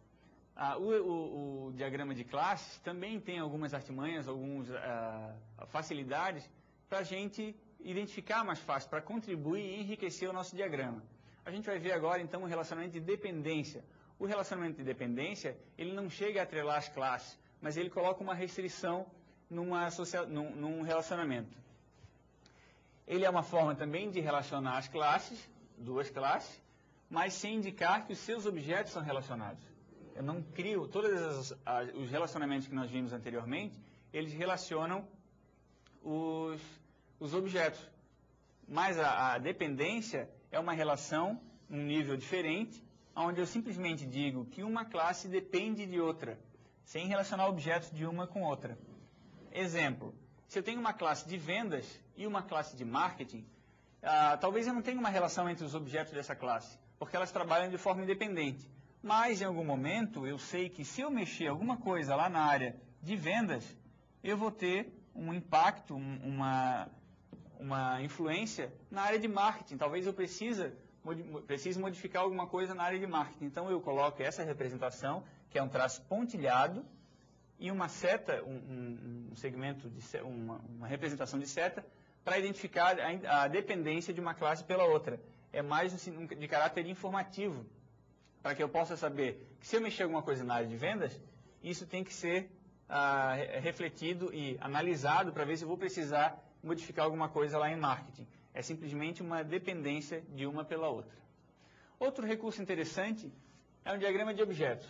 O diagrama de classes também tem algumas artimanhas, algumas facilidades para a gente identificar mais fácil, para contribuir e enriquecer o nosso diagrama. A gente vai ver agora, então, o relacionamento de dependência. O relacionamento de dependência, ele não chega a atrelar as classes, mas ele coloca uma restrição num relacionamento. Ele é uma forma também de relacionar as classes, duas classes, mas sem indicar que os seus objetos são relacionados. Eu não crio todos os relacionamentos que nós vimos anteriormente, eles relacionam os objetos. Mas a dependência é uma relação, um nível diferente, onde eu simplesmente digo que uma classe depende de outra, sem relacionar objetos de uma com outra. Exemplo, se eu tenho uma classe de vendas e uma classe de marketing, talvez eu não tenha uma relação entre os objetos dessa classe, porque elas trabalham de forma independente. Mas, em algum momento, eu sei que se eu mexer alguma coisa lá na área de vendas, eu vou ter um impacto, uma influência na área de marketing. Talvez eu precise modificar alguma coisa na área de marketing. Então, eu coloco essa representação, que é um traço pontilhado, e uma seta, um segmento, uma representação de seta, para identificar a dependência de uma classe pela outra. É mais de caráter informativo, para que eu possa saber que se eu mexer alguma coisa na área de vendas, isso tem que ser refletido e analisado para ver se eu vou precisar modificar alguma coisa lá em marketing. É simplesmente uma dependência de uma pela outra. Outro recurso interessante é o diagrama de objetos.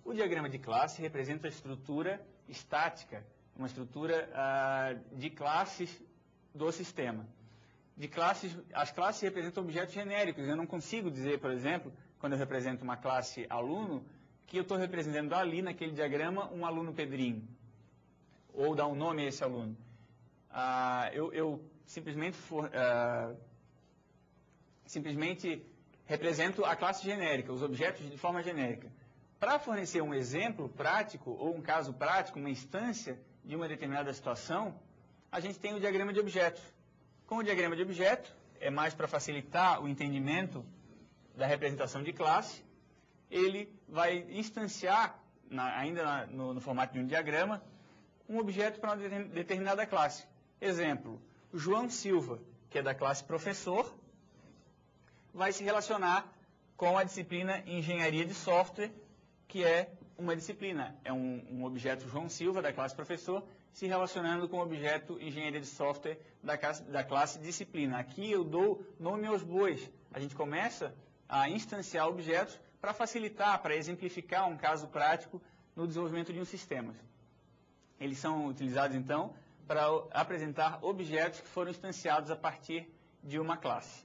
O diagrama de classe representa a estrutura estática, uma estrutura de classes do sistema. As classes representam objetos genéricos. Eu não consigo dizer, por exemplo, quando eu represento uma classe aluno, que eu estou representando ali naquele diagrama um aluno Pedrinho, ou dar um nome a esse aluno. Eu simplesmente represento a classe genérica, os objetos de forma genérica. Para fornecer um exemplo prático, ou um caso prático, uma instância de uma determinada situação, a gente tem o diagrama de objetos. Com o diagrama de objeto, é mais para facilitar o entendimento da representação de classe, ele vai instanciar, ainda no formato de um diagrama, um objeto para uma determinada classe. Exemplo, o João Silva, que é da classe professor, vai se relacionar com a disciplina Engenharia de Software, que é uma disciplina. É um objeto João Silva, da classe professor, se relacionando com o objeto Engenharia de Software da classe Disciplina. Aqui eu dou nome aos bois. A gente começa a instanciar objetos para facilitar, para exemplificar um caso prático no desenvolvimento de um sistema. Eles são utilizados, então, para apresentar objetos que foram instanciados a partir de uma classe.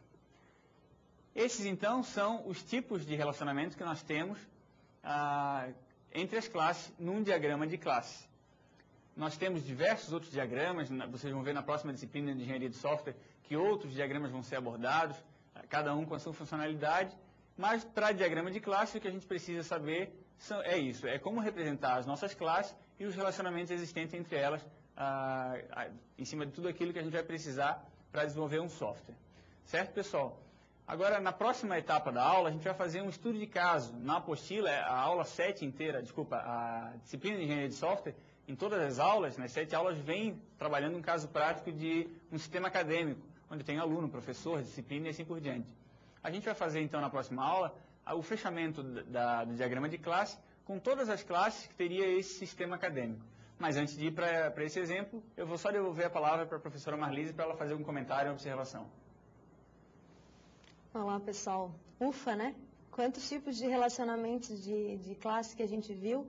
Esses, então, são os tipos de relacionamento que nós temos entre as classes num diagrama de classe. Nós temos diversos outros diagramas, vocês vão ver na próxima disciplina de Engenharia de Software que outros diagramas vão ser abordados, cada um com a sua funcionalidade, mas para diagrama de classe o que a gente precisa saber é isso, é como representar as nossas classes e os relacionamentos existentes entre elas, em cima de tudo aquilo que a gente vai precisar para desenvolver um software. Certo, pessoal? Agora, na próxima etapa da aula, a gente vai fazer um estudo de caso. Na apostila, a aula 7 inteira, a disciplina de Engenharia de Software, em todas as aulas, nas 7 aulas, vem trabalhando um caso prático de um sistema acadêmico, onde tem aluno, professor, disciplina e assim por diante. A gente vai fazer, então, na próxima aula, o fechamento do diagrama de classe com todas as classes que teria esse sistema acadêmico. Mas antes de ir para esse exemplo, eu vou só devolver a palavra para a professora Marlise para ela fazer um comentário e observação. Olá, pessoal. Ufa, né? Quantos tipos de relacionamentos de classe que a gente viu.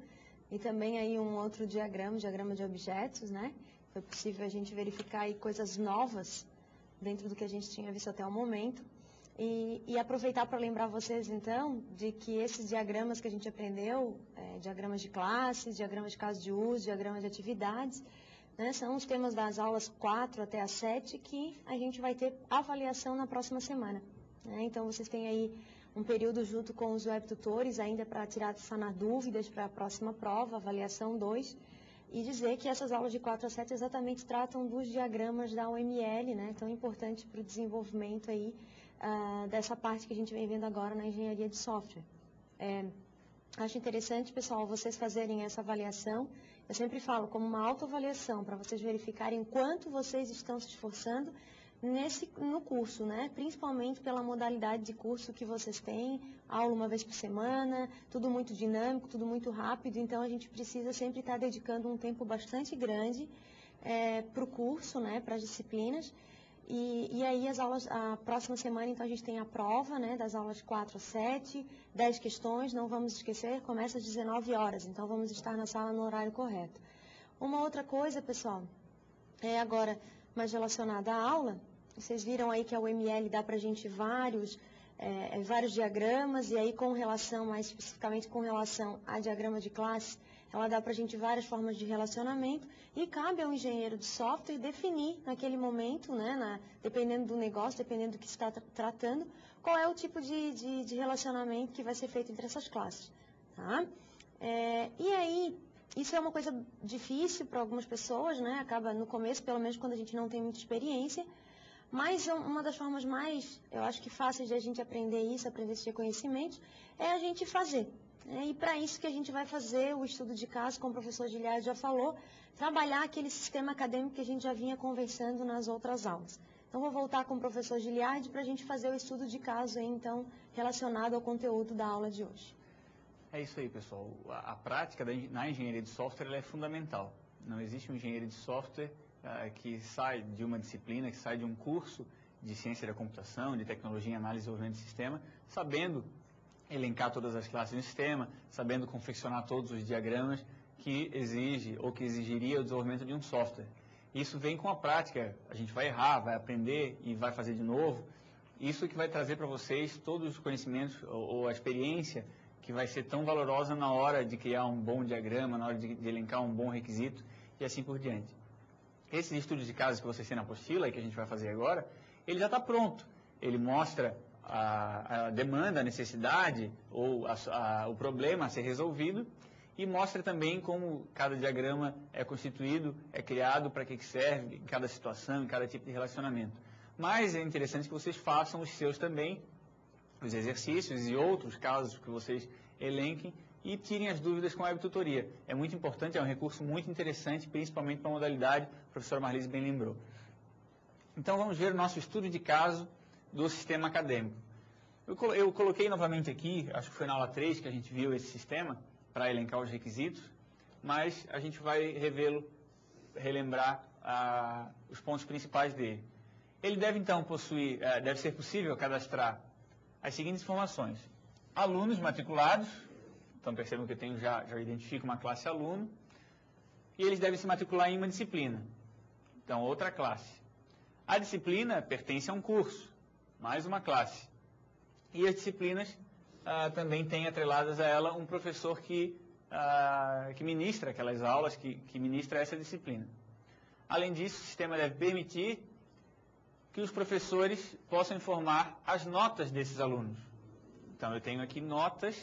E também aí um outro diagrama de objetos, né? Foi possível a gente verificar aí coisas novas dentro do que a gente tinha visto até o momento. E aproveitar para lembrar vocês, então, de que esses diagramas que a gente aprendeu, diagramas de classes, diagramas de caso de uso, diagramas de atividades, né, são os temas das aulas 4 até a 7 que a gente vai ter avaliação na próxima semana. Né? Então, vocês têm aí um período junto com os webtutores ainda para sanar dúvidas para a próxima prova, avaliação 2, e dizer que essas aulas de 4 a 7 exatamente tratam dos diagramas da UML, né, tão importante para o desenvolvimento aí, dessa parte que a gente vem vendo agora na engenharia de software. Acho interessante, pessoal, vocês fazerem essa avaliação. Eu sempre falo como uma autoavaliação, para vocês verificarem quanto vocês estão se esforçando no curso, né? Principalmente pela modalidade de curso que vocês têm, aula uma vez por semana, tudo muito dinâmico, tudo muito rápido, então a gente precisa sempre estar dedicando um tempo bastante grande para o curso, né? Para as disciplinas. E aí a próxima semana, então, a gente tem a prova, né, das aulas 4 a 7, 10 questões, não vamos esquecer, começa às 19 horas, então vamos estar na sala no horário correto. Uma outra coisa, pessoal, é agora mais relacionada à aula, vocês viram aí que a UML dá para a gente vários diagramas, e aí mais especificamente com relação a diagrama de classe, ela dá para a gente várias formas de relacionamento e cabe ao engenheiro de software definir naquele momento, né, dependendo do negócio, dependendo do que se está tratando, qual é o tipo de relacionamento que vai ser feito entre essas classes. Tá? E aí, isso é uma coisa difícil para algumas pessoas, né? Acaba no começo, pelo menos quando a gente não tem muita experiência, mas uma das formas mais, eu acho que fáceis de a gente aprender isso, aprender esses reconhecimentos, é a gente fazer. E para isso que a gente vai fazer o estudo de caso, como o professor Giliardi já falou, trabalhar aquele sistema acadêmico que a gente já vinha conversando nas outras aulas. Então, vou voltar com o professor Giliardi para a gente fazer o estudo de caso, aí, então, relacionado ao conteúdo da aula de hoje. É isso aí, pessoal. A prática na engenharia de software ela é fundamental. Não existe um engenheiro de software que sai de uma disciplina, que sai de um curso de ciência da computação, de tecnologia, análise e desenvolvimento de sistema, sabendo elencar todas as classes do sistema, sabendo confeccionar todos os diagramas que exige ou que exigiria o desenvolvimento de um software. Isso vem com a prática, a gente vai errar, vai aprender e vai fazer de novo. Isso que vai trazer para vocês todos os conhecimentos ou a experiência que vai ser tão valorosa na hora de criar um bom diagrama, na hora de elencar um bom requisito e assim por diante. Esse estudo de casos que vocês têm na apostila e que a gente vai fazer agora, ele já está pronto. Ele mostra a demanda, a necessidade ou o problema a ser resolvido e mostra também como cada diagrama é constituído, é criado, para que serve, em cada situação, em cada tipo de relacionamento. Mas é interessante que vocês façam os seus também, os exercícios e outros casos que vocês elenquem e tirem as dúvidas com a webtutoria. É muito importante, é um recurso muito interessante, principalmente para a modalidade, a professora Marlise bem lembrou. Então vamos ver o nosso estudo de caso do sistema acadêmico. Eu coloquei novamente aqui, acho que foi na aula 3 que a gente viu esse sistema, para elencar os requisitos, mas a gente vai revê-lo, relembrar os pontos principais dele. Ele deve então possuir, deve ser possível cadastrar as seguintes informações: alunos matriculados, então percebam que eu tenho já identifico uma classe aluno, e eles devem se matricular em uma disciplina, então outra classe. A disciplina pertence a um curso, mais uma classe. E as disciplinas também têm atreladas a ela um professor que ministra aquelas aulas, que ministra essa disciplina. Além disso, o sistema deve permitir que os professores possam informar as notas desses alunos. Então, eu tenho aqui notas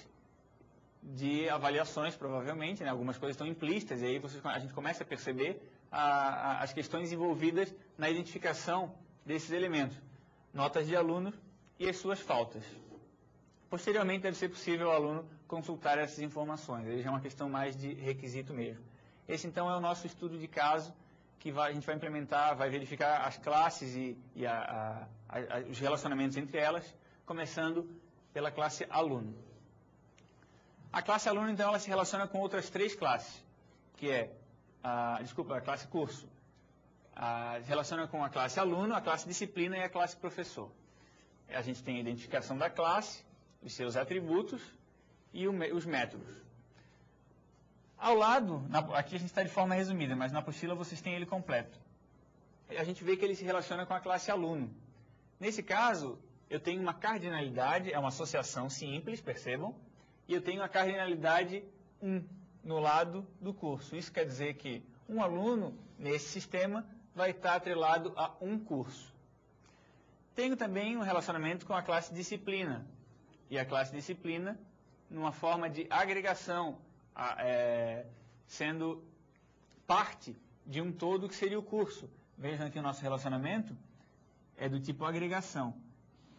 de avaliações, provavelmente, né? Algumas coisas estão implícitas, e aí a gente começa a perceber as questões envolvidas na identificação desses elementos. Notas de alunos e as suas faltas. Posteriormente, deve ser possível ao aluno consultar essas informações. Aí já é uma questão mais de requisito mesmo. Esse, então, é o nosso estudo de caso, que a gente vai implementar, vai verificar as classes e os relacionamentos entre elas, começando pela classe aluno. A classe aluno, então, ela se relaciona com outras 3 classes, que é, a classe curso. Se relaciona com a classe aluno, a classe disciplina e a classe professor. A gente tem a identificação da classe, os seus atributos e os métodos. Ao lado, aqui a gente está de forma resumida, mas na apostila vocês têm ele completo. A gente vê que ele se relaciona com a classe aluno. Nesse caso, eu tenho uma cardinalidade, é uma associação simples, percebam, e eu tenho a cardinalidade 1 no lado do curso. Isso quer dizer que um aluno, nesse sistema, vai estar atrelado a um curso. Tenho também um relacionamento com a classe disciplina. E a classe disciplina, numa forma de agregação, sendo parte de um todo que seria o curso. Vejam aqui o nosso relacionamento, é do tipo agregação.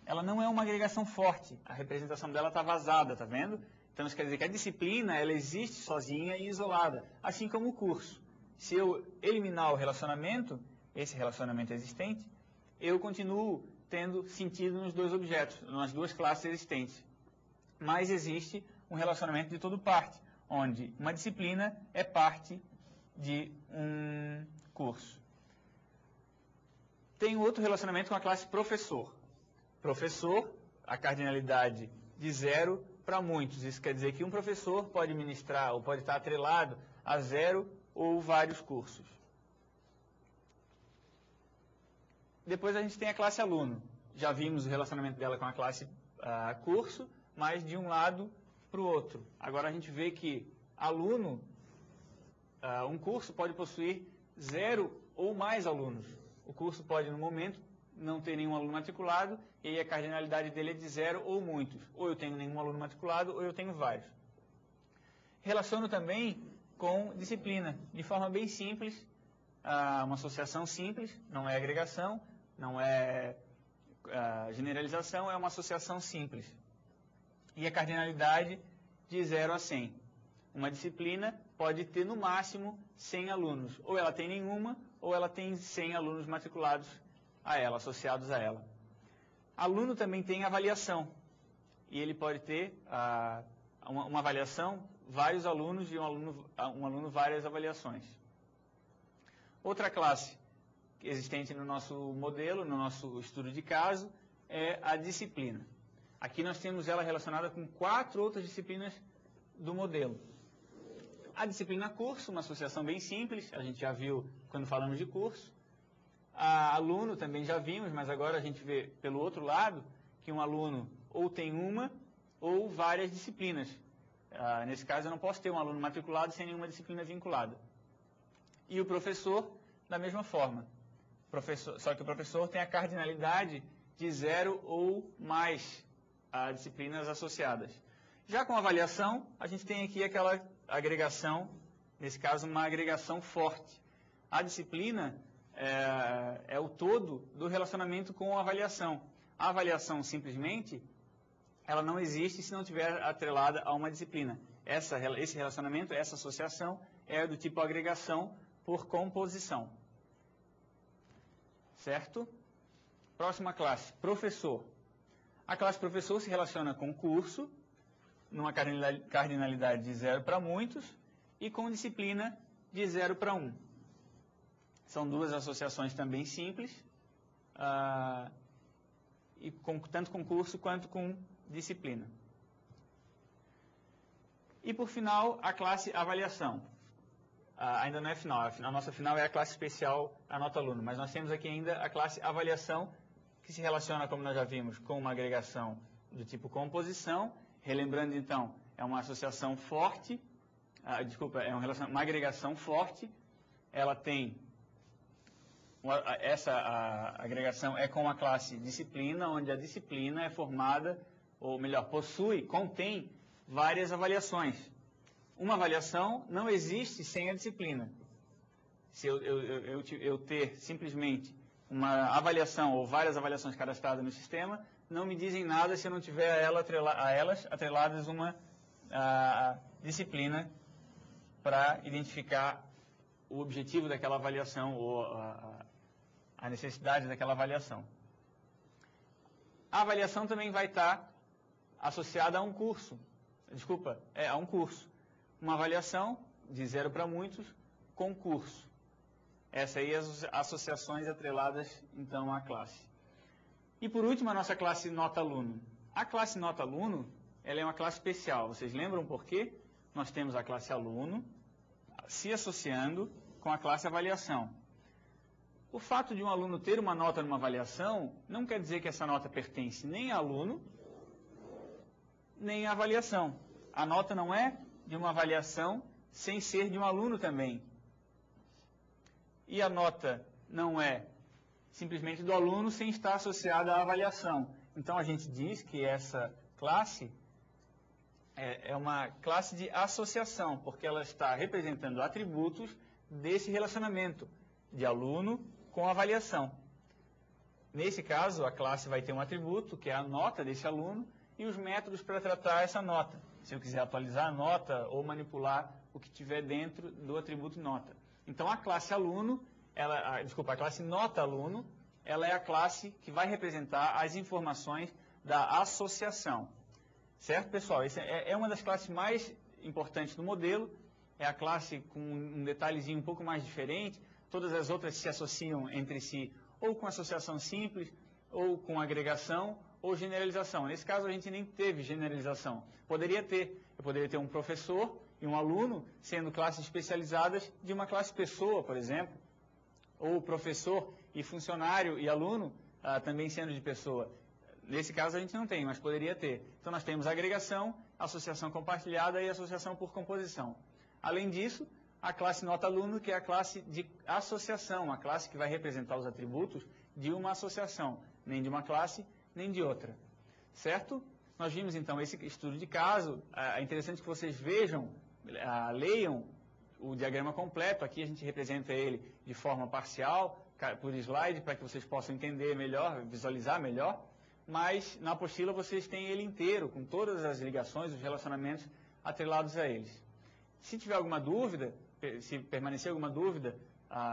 Ela não é uma agregação forte, a representação dela está vazada, está vendo? Então isso quer dizer que a disciplina, ela existe sozinha e isolada, assim como o curso. Se eu eliminar o relacionamento, esse relacionamento existente, eu continuo tendo sentido nos 2 objetos, nas 2 classes existentes. Mas existe um relacionamento de todo parte, onde uma disciplina é parte de um curso. Tem outro relacionamento com a classe professor. Professor, a cardinalidade de 0 para muitos. Isso quer dizer que um professor pode ministrar ou pode estar atrelado a 0 ou vários cursos. Depois a gente tem a classe aluno. Já vimos o relacionamento dela com a classe curso, mas de um lado para o outro. Agora a gente vê que aluno, um curso pode possuir 0 ou mais alunos. O curso pode, no momento, não ter nenhum aluno matriculado, e aí a cardinalidade dele é de 0 ou muitos. Ou eu tenho nenhum aluno matriculado, ou eu tenho vários. Relaciono também com disciplina, de forma bem simples, uma associação simples, não é agregação, não é generalização, é uma associação simples. E a cardinalidade de 0 a 100. Uma disciplina pode ter no máximo 100 alunos. Ou ela tem nenhuma, ou ela tem 100 alunos matriculados a ela, associados a ela. Aluno também tem avaliação. E ele pode ter uma avaliação, vários alunos e um aluno várias avaliações. Outra classe existente no nosso modelo, no nosso estudo de caso, é a disciplina. Aqui nós temos ela relacionada com 4 outras disciplinas do modelo. A disciplina curso, uma associação bem simples, a gente já viu quando falamos de curso. A aluno também já vimos, mas agora a gente vê pelo outro lado que um aluno ou tem uma ou várias disciplinas. Nesse caso eu não posso ter um aluno matriculado sem nenhuma disciplina vinculada. E o professor, da mesma forma. Só que o professor tem a cardinalidade de 0 ou mais disciplinas associadas. Já com a avaliação, a gente tem aqui aquela agregação, nesse caso uma agregação forte. A disciplina é o todo do relacionamento com a avaliação. A avaliação, simplesmente, ela não existe se não estiver atrelada a uma disciplina. Esse relacionamento, essa associação, é do tipo agregação por composição. Certo? Próxima classe, professor. A classe professor se relaciona com curso, numa cardinalidade de 0 para muitos, e com disciplina de 0 para 1. São duas associações também simples, e tanto com curso quanto com disciplina. E por final, a classe avaliação. Ainda não é final, a nossa final é a classe especial, a nota aluno, mas nós temos aqui ainda a classe avaliação, que se relaciona, como nós já vimos, com uma agregação do tipo composição. Relembrando, então, é uma associação forte, é uma agregação forte. Ela tem, essa agregação é com a classe disciplina, onde a disciplina é formada, ou melhor, contém várias avaliações. Uma avaliação não existe sem a disciplina. Se eu ter simplesmente uma avaliação ou várias avaliações cadastradas no sistema, não me dizem nada se eu não tiver a elas atreladas uma disciplina para identificar o objetivo daquela avaliação ou a necessidade daquela avaliação. A avaliação também vai estar associada a um curso. A um curso. Uma avaliação de 0 para muitos com curso. Essas aí as associações atreladas, então, à classe. E por último, a nossa classe nota aluno. A classe nota aluno, ela é uma classe especial. Vocês lembram por quê? Nós temos a classe aluno se associando com a classe avaliação. O fato de um aluno ter uma nota numa avaliação não quer dizer que essa nota pertence nem a aluno, nem à avaliação. A nota não é de uma avaliação sem ser de um aluno também. E a nota não é simplesmente do aluno sem estar associada à avaliação. Então, a gente diz que essa classe é uma classe de associação, porque ela está representando atributos desse relacionamento de aluno com avaliação. Nesse caso, a classe vai ter um atributo, que é a nota desse aluno, e os métodos para tratar essa nota. Se eu quiser atualizar a nota ou manipular o que tiver dentro do atributo nota. Então, a classe aluno, a classe nota aluno, ela é a classe que vai representar as informações da associação. Certo, pessoal? Essa é uma das classes mais importantes do modelo. É a classe com um detalhezinho um pouco mais diferente. Todas as outras se associam entre si ou com associação simples, ou com agregação, ou generalização. Nesse caso, a gente nem teve generalização. Poderia ter. Eu poderia ter um professor e um aluno sendo classes especializadas de uma classe pessoa, por exemplo, ou professor e funcionário e aluno também sendo de pessoa. Nesse caso, a gente não tem, mas poderia ter. Então, nós temos agregação, associação compartilhada e associação por composição. Além disso, a classe nota-aluno, que é a classe de associação, a classe que vai representar os atributos de uma associação, nem de uma classe, nem de outra. Certo? Nós vimos, então, esse estudo de caso. É interessante que vocês vejam, leiam o diagrama completo. Aqui a gente representa ele de forma parcial, por slide, para que vocês possam entender melhor, visualizar melhor. Mas na apostila vocês têm ele inteiro, com todas as ligações, os relacionamentos atrelados a eles. Se tiver alguma dúvida, se permanecer alguma dúvida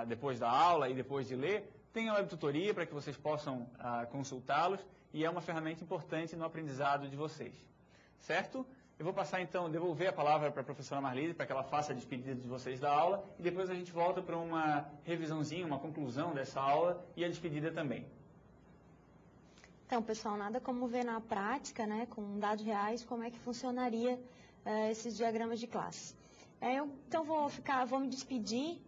depois da aula e depois de ler, tem a web tutoria para que vocês possam consultá-los, e é uma ferramenta importante no aprendizado de vocês. Certo? Eu vou passar então, devolver a palavra para a professora Marlise, para que ela faça a despedida de vocês da aula, e depois a gente volta para uma revisãozinha, uma conclusão dessa aula e a despedida também. Então, pessoal, nada como ver na prática, né, com dados reais, como é que funcionaria esses diagramas de classe. Então, vou me despedir,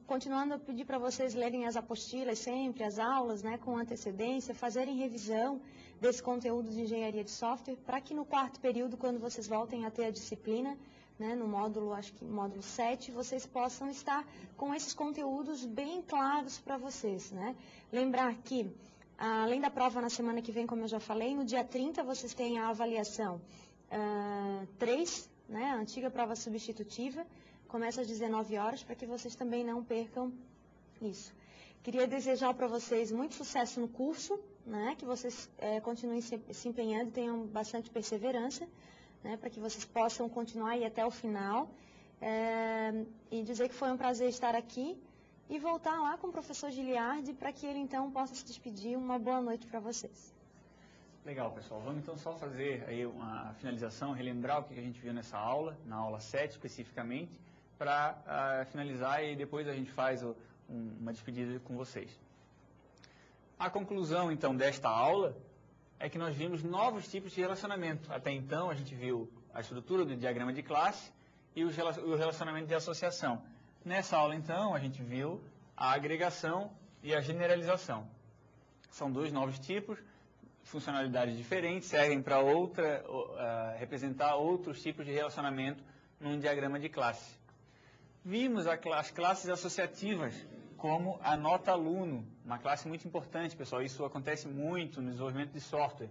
continuando a pedir para vocês lerem as apostilas sempre, as aulas, né, com antecedência, fazerem revisão desse conteúdo de engenharia de software, para que no quarto período, quando vocês voltem a ter a disciplina, né, no módulo, acho que módulo 7, vocês possam estar com esses conteúdos bem claros para vocês, né. Lembrar que, além da prova na semana que vem, como eu já falei, no dia 30 vocês têm a avaliação 3, né, a antiga prova substitutiva, começa às 19 horas, para que vocês também não percam isso. Queria desejar para vocês muito sucesso no curso, né, que vocês continuem se empenhando, tenham bastante perseverança, né, para que vocês possam continuar aí até o final, e dizer que foi um prazer estar aqui, e voltar lá com o professor Giliardi para que ele então possa se despedir. Uma boa noite para vocês. Legal, pessoal. Vamos então só fazer aí uma finalização, relembrar o que a gente viu nessa aula, na aula 7 especificamente, para finalizar, e depois a gente faz uma despedida com vocês. A conclusão então desta aula é que nós vimos novos tipos de relacionamento. Até então a gente viu a estrutura do diagrama de classe e o relacionamento de associação. Nessa aula, então, a gente viu a agregação e a generalização. São dois novos tipos, funcionalidades diferentes, servem para representar outros tipos de relacionamento num diagrama de classe. Vimos as classes associativas, como a nota-aluno, uma classe muito importante, pessoal. Isso acontece muito no desenvolvimento de software.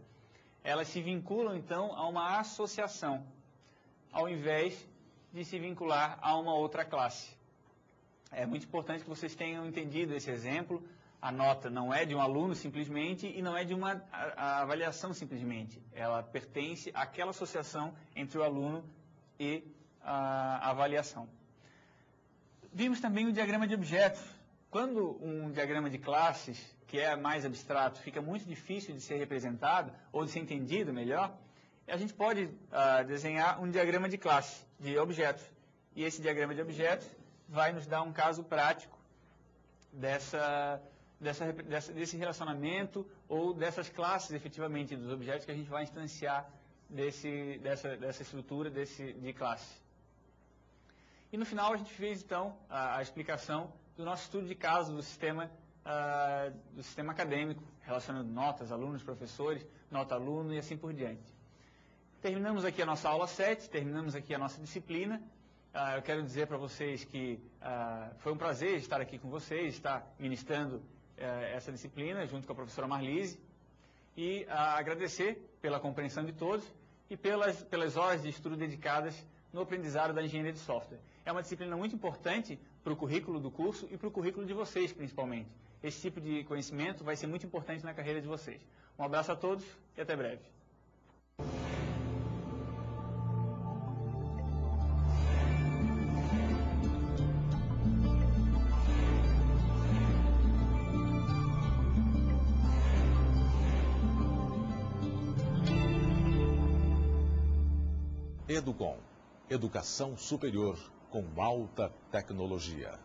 Elas se vinculam, então, a uma associação, ao invés de se vincular a uma outra classe. É muito importante que vocês tenham entendido esse exemplo. A nota não é de um aluno simplesmente e não é de uma avaliação simplesmente. Ela pertence àquela associação entre o aluno e a avaliação. Vimos também o diagrama de objetos. Quando um diagrama de classes, que é mais abstrato, fica muito difícil de ser representado ou de ser entendido melhor, a gente pode desenhar um diagrama de classe, de objetos. E esse diagrama de objetos vai nos dar um caso prático desse relacionamento ou dessas classes, efetivamente, dos objetos que a gente vai instanciar dessa estrutura de classe. E no final a gente fez, então, a explicação do nosso estudo de caso do sistema acadêmico, relacionando notas, alunos, professores, nota-aluno e assim por diante. Terminamos aqui a nossa aula 7, terminamos aqui a nossa disciplina. Eu quero dizer para vocês que foi um prazer estar aqui com vocês, estar ministrando essa disciplina junto com a professora Marlise, e agradecer pela compreensão de todos e pelas horas de estudo dedicadas no aprendizado da engenharia de software. É uma disciplina muito importante para o currículo do curso e para o currículo de vocês, principalmente. Esse tipo de conhecimento vai ser muito importante na carreira de vocês. Um abraço a todos e até breve. Educom, educação superior com alta tecnologia.